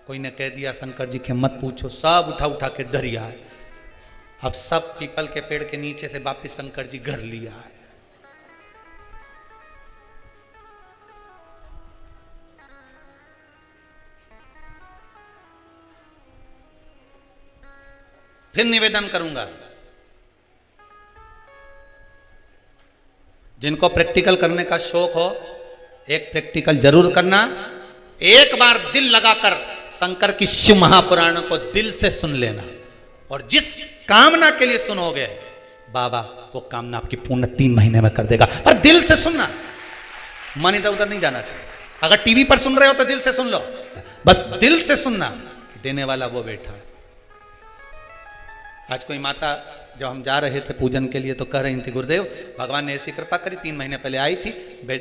कोई ने कह दिया शंकर जी के मत पूछो, सब उठा उठा के धरिया है। अब सब पीपल के पेड़ के नीचे से वापिस शंकर जी घर लिया है। फिर निवेदन करूंगा, जिनको प्रैक्टिकल करने का शौक हो, एक प्रैक्टिकल जरूर करना। एक बार दिल लगाकर शंकर की शिव महापुराण को दिल से सुन लेना, और जिस कामना के लिए सुनोगे बाबा, वो कामना आपकी पूर्ण 3 महीने में कर देगा। पर दिल से सुनना, मन इधर उधर नहीं जाना चाहिए। अगर टीवी पर सुन रहे हो तो दिल से सुन लो, बस दिल से सुनना। देने वाला वो बैठा है। आज कोई माता, जब हम जा रहे थे पूजन के लिए, तो कह रही थी, गुरुदेव भगवान ने ऐसी कृपा करी, 3 महीने पहले आई थी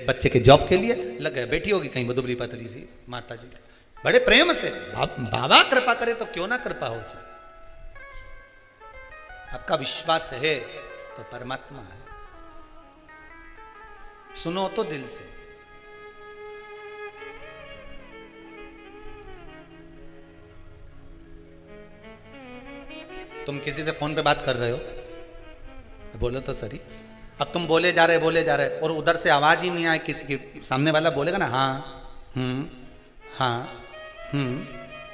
बच्चे के जॉब के लिए, लग गया बैठी होगी कहीं दुबली पतली सी माता जी, बड़े प्रेम से। बाबा कृपा करे तो क्यों ना कृपा हो सर। आपका विश्वास है तो परमात्मा है। सुनो तो दिल से। तुम किसी से फोन पे बात कर रहे हो, बोलो तो सही, अब तुम बोले जा रहे और उधर से आवाज ही नहीं आए किसी की, सामने वाला बोलेगा ना हाँ हाँ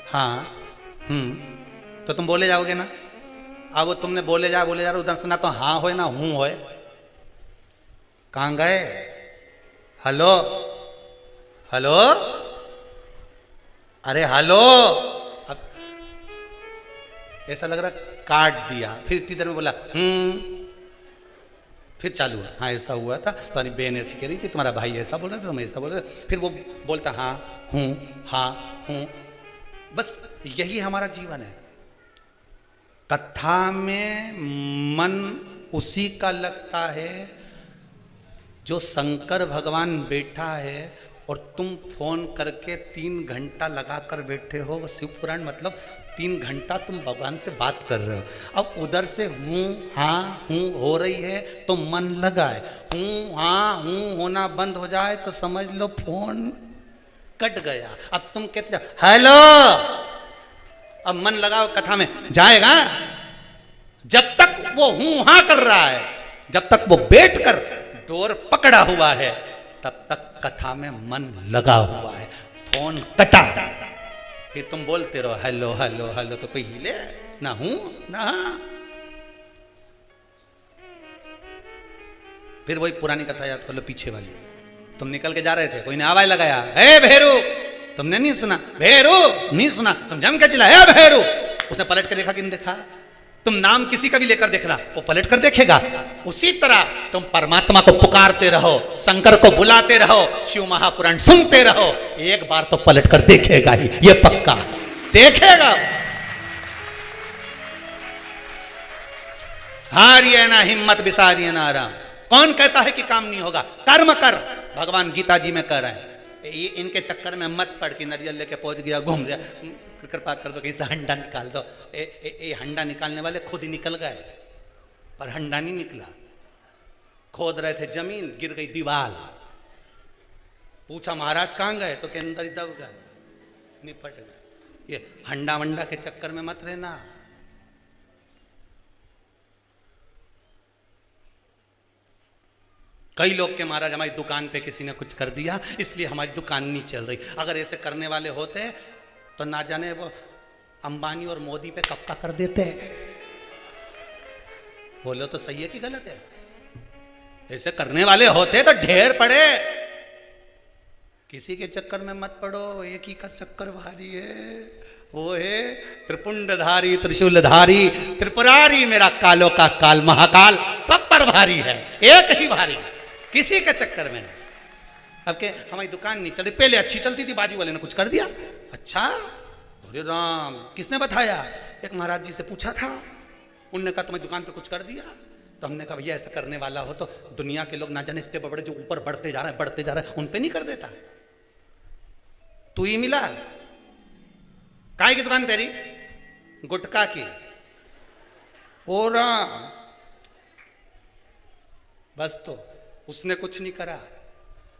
हाँ तो तुम बोले जाओगे ना। अब वो तुमने बोले जा रहे उधर से ना तो हाँ होए ना हूँ होए। कहाँ गए? हेलो हेलो, अरे हेलो। अब ऐसा लग रहा काट दिया। फिर इतनी देर में बोला फिर चालू हुआ। हाँ ऐसा हुआ था, तुम्हारी बहन ऐसी कह रही थी, तुम्हारा भाई ऐसा बोल रहा था, तुम ऐसा बोल रहे थे। फिर वो बोलता हाँ हूँ। बस यही हमारा जीवन है। कथा में मन उसी का लगता है जो शंकर भगवान बैठा है और तुम फोन करके 3 घंटा लगाकर बैठे हो। वो शिव पुराण मतलब 3 घंटा तुम भगवान से बात कर रहे हो। अब उधर से हूँ हाँ हूँ हो रही है तो मन लगा है, हूँ हाँ हूँ होना बंद हो जाए तो समझ लो फोन कट गया। अब तुम कहते जाओ हेलो, अब मन लगाओ कथा में जाएगा। जब तक वो हूँ हाँ कर रहा है, जब तक वो बैठ कर डोर पकड़ा हुआ है, तब तक कथा में मन लगा हुआ है। फोन कटा, फिर तुम बोलते रहो हेलो हेलो हेलो, तो कोई हिले ना हूं ना। फिर वही पुरानी कथा याद कर लो, पीछे वाली। तुम निकल के जा रहे थे, कोई ने आवाज लगाया हे भेरू, तुमने नहीं सुना, भेरू नहीं सुना, तुम जम के चिल्लाए हे भेरू। उसने पलट के देखा कि नहीं देखा? तुम नाम किसी का भी लेकर देखना, वो पलट कर देखेगा। उसी तरह तुम परमात्मा को पुकारते रहो, शंकर को बुलाते रहो, शिव महापुराण सुनते रहो, एक बार तो पलट कर देखेगा ही, ये पक्का देखेगा। हारिए ना हिम्मत बिसारिए ना आराम। कौन कहता है कि काम नहीं होगा? कर्म कर, भगवान गीता जी में कह रहे हैं। ये इनके चक्कर में मत पड़ कि नरियल लेके पहुंच गया, घूम रहा, कृपा कर दो, कहीं से हंडा निकाल दो। ये हंडा निकालने वाले खुद ही निकल गए, पर हंडा नहीं निकला। खोद रहे थे जमीन, गिर गई दीवार। पूछा महाराज कहाँ गए, तो के अंदर ही दब गए, निपट गए। ये हंडा वंडा के चक्कर में मत रहना। कई लोग के महाराज हमारी दुकान पे किसी ने कुछ कर दिया इसलिए हमारी दुकान नहीं चल रही। अगर ऐसे करने वाले होते तो ना जाने वो अंबानी और मोदी पे कब का कर देते। बोलो तो सही है कि गलत है? ऐसे करने वाले होते तो ढेर पड़े। किसी के चक्कर में मत पड़ो, एक ही का चक्कर भारी है, वो है त्रिपुंडधारी त्रिशूलधारी त्रिपुरारी, मेरा कालों का काल महाकाल सब पर भारी है, एक ही भारी, किसी के चक्कर में नहीं। अब के हमारी दुकान नहीं चल रही, पहले अच्छी चलती थी, बाजू वाले ने कुछ कर दिया। अच्छा अरे राम, किसने बताया? एक महाराज जी से पूछा था, उनने कहा तुम्हारी दुकान पे कुछ कर दिया। तो हमने कहा भैया ऐसा करने वाला हो तो दुनिया के लोग ना जाने इतने बड़े जो ऊपर बढ़ते जा रहे हैं उन पे नहीं कर देता। तू ही मिला। काय की दुकान तेरी? गुटखा की। ओ राम, बस तो उसने कुछ नहीं करा,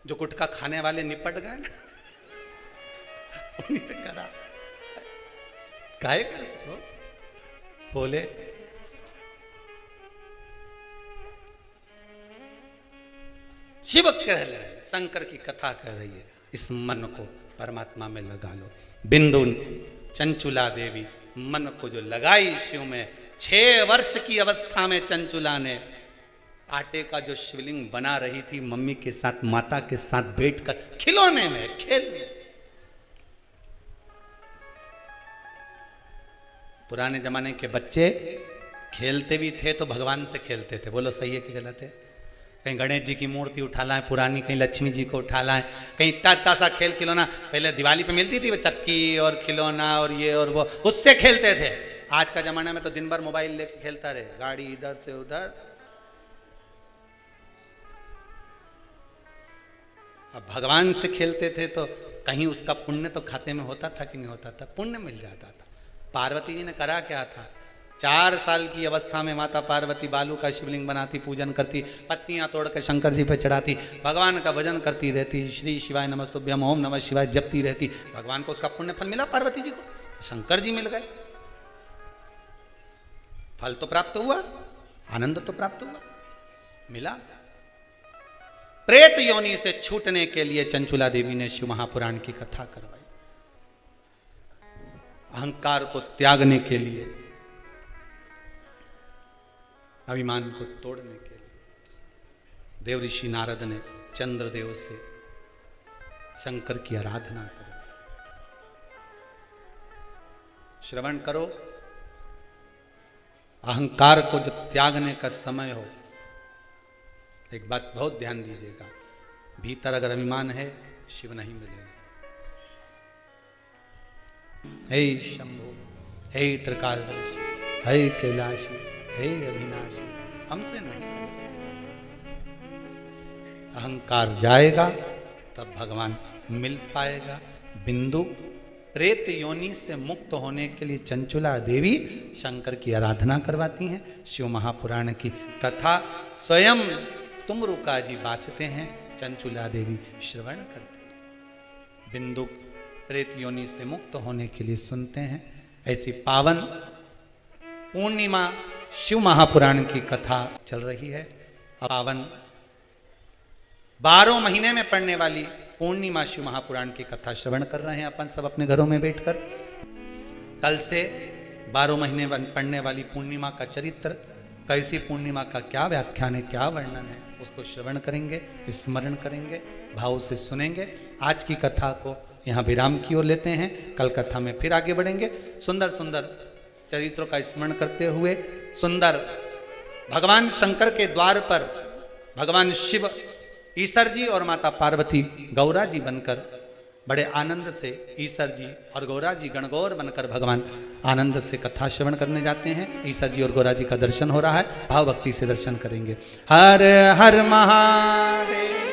जो गुटखा खाने वाले निपट गए ना उन्हीं ने करा। काहे कर बोले शिव कह रहे, शंकर की कथा कह रही है, इस मन को परमात्मा में लगा लो। बिंदु चंचुला देवी मन को जो लगाई शिव में, 6 वर्ष की अवस्था में चंचुला ने आटे का जो शिवलिंग बना रही थी मम्मी के साथ, माता के साथ बैठकर खिलौने में खेलने। पुराने जमाने के बच्चे खेलते भी थे तो भगवान से खेलते थे। बोलो सही है कि गलत है? कहीं गणेश जी की मूर्ति उठा लाएं पुरानी, कहीं लक्ष्मी जी को उठा लाएं, कहीं इतना सा खेल खिलौना पहले दिवाली पे मिलती थी वो चक्की और खिलौना और ये और वो, उससे खेलते थे। आज का जमाना में तो दिन भर मोबाइल लेके खेलता रहे, गाड़ी इधर से उधर। अब भगवान से खेलते थे तो कहीं उसका पुण्य तो खाते में होता था कि नहीं होता था? पुण्य मिल जाता था। पार्वती जी ने करा क्या था? 4 साल की अवस्था में माता पार्वती बालू का शिवलिंग बनाती, पूजन करती, पत्तियां तोड़ कर शंकर जी पे चढ़ाती, भगवान का भजन करती रहती, श्री शिवाय नमस्तुभ्यम ओम नमः शिवाय जपती रहती। भगवान को उसका पुण्य फल मिला, पार्वती जी को, शंकर जी मिल गए। फल तो प्राप्त हुआ, आनंद तो प्राप्त हुआ। मिला। प्रेत योनि से छूटने के लिए चंचुला देवी ने शिव महापुराण की कथा करवाई। अहंकार को त्यागने के लिए, अभिमान को तोड़ने के लिए देवऋषि नारद ने चंद्रदेव से शंकर की आराधना कर। श्रवण करो, अहंकार को जब त्यागने का समय हो, एक बात बहुत ध्यान दीजिएगा, भीतर अगर अभिमान है शिव नहीं मिलेगा। हे शंभो, हे त्रिकालदर्शी, हे कैलाशी, हे अविनाशी, हमसे नहीं बन सकता। अहंकार जाएगा तब भगवान मिल पाएगा। बिंदु प्रेत योनि से मुक्त होने के लिए चंचुला देवी शंकर की आराधना करवाती हैं। शिव महापुराण की कथा स्वयं तुमरुका जी बाचते हैं, चंचुला देवी श्रवण करती हैं। बिंदु प्रेत योनि से मुक्त होने के लिए सुनते हैं। ऐसी पावन पूर्णिमा शिव महापुराण की कथा चल रही है। पावन 12 महीने में पड़ने वाली पूर्णिमा शिव महापुराण की कथा श्रवण कर रहे हैं अपन सब अपने घरों में बैठकर। कल से 12 महीने पड़ने वाली पूर्णिमा का चरित्र, कैसी पूर्णिमा का क्या व्याख्यान है, क्या वर्णन है, उसको श्रवण करेंगे, स्मरण करेंगे, भाव से सुनेंगे। आज की कथा को यहाँ विराम की ओर लेते हैं, कल कथा में फिर आगे बढ़ेंगे। सुंदर सुंदर चरित्रों का स्मरण करते हुए, सुंदर भगवान शंकर के द्वार पर भगवान शिव ईश्वर जी और माता पार्वती गौरा जी बनकर बड़े आनंद से, ईश्वर जी और गौरा जी गणगौर बनकर भगवान आनंद से कथा श्रवण करने जाते हैं। ईश्वर जी और गौरा जी का दर्शन हो रहा है, भाव भक्ति से दर्शन करेंगे। हर हर महादेव।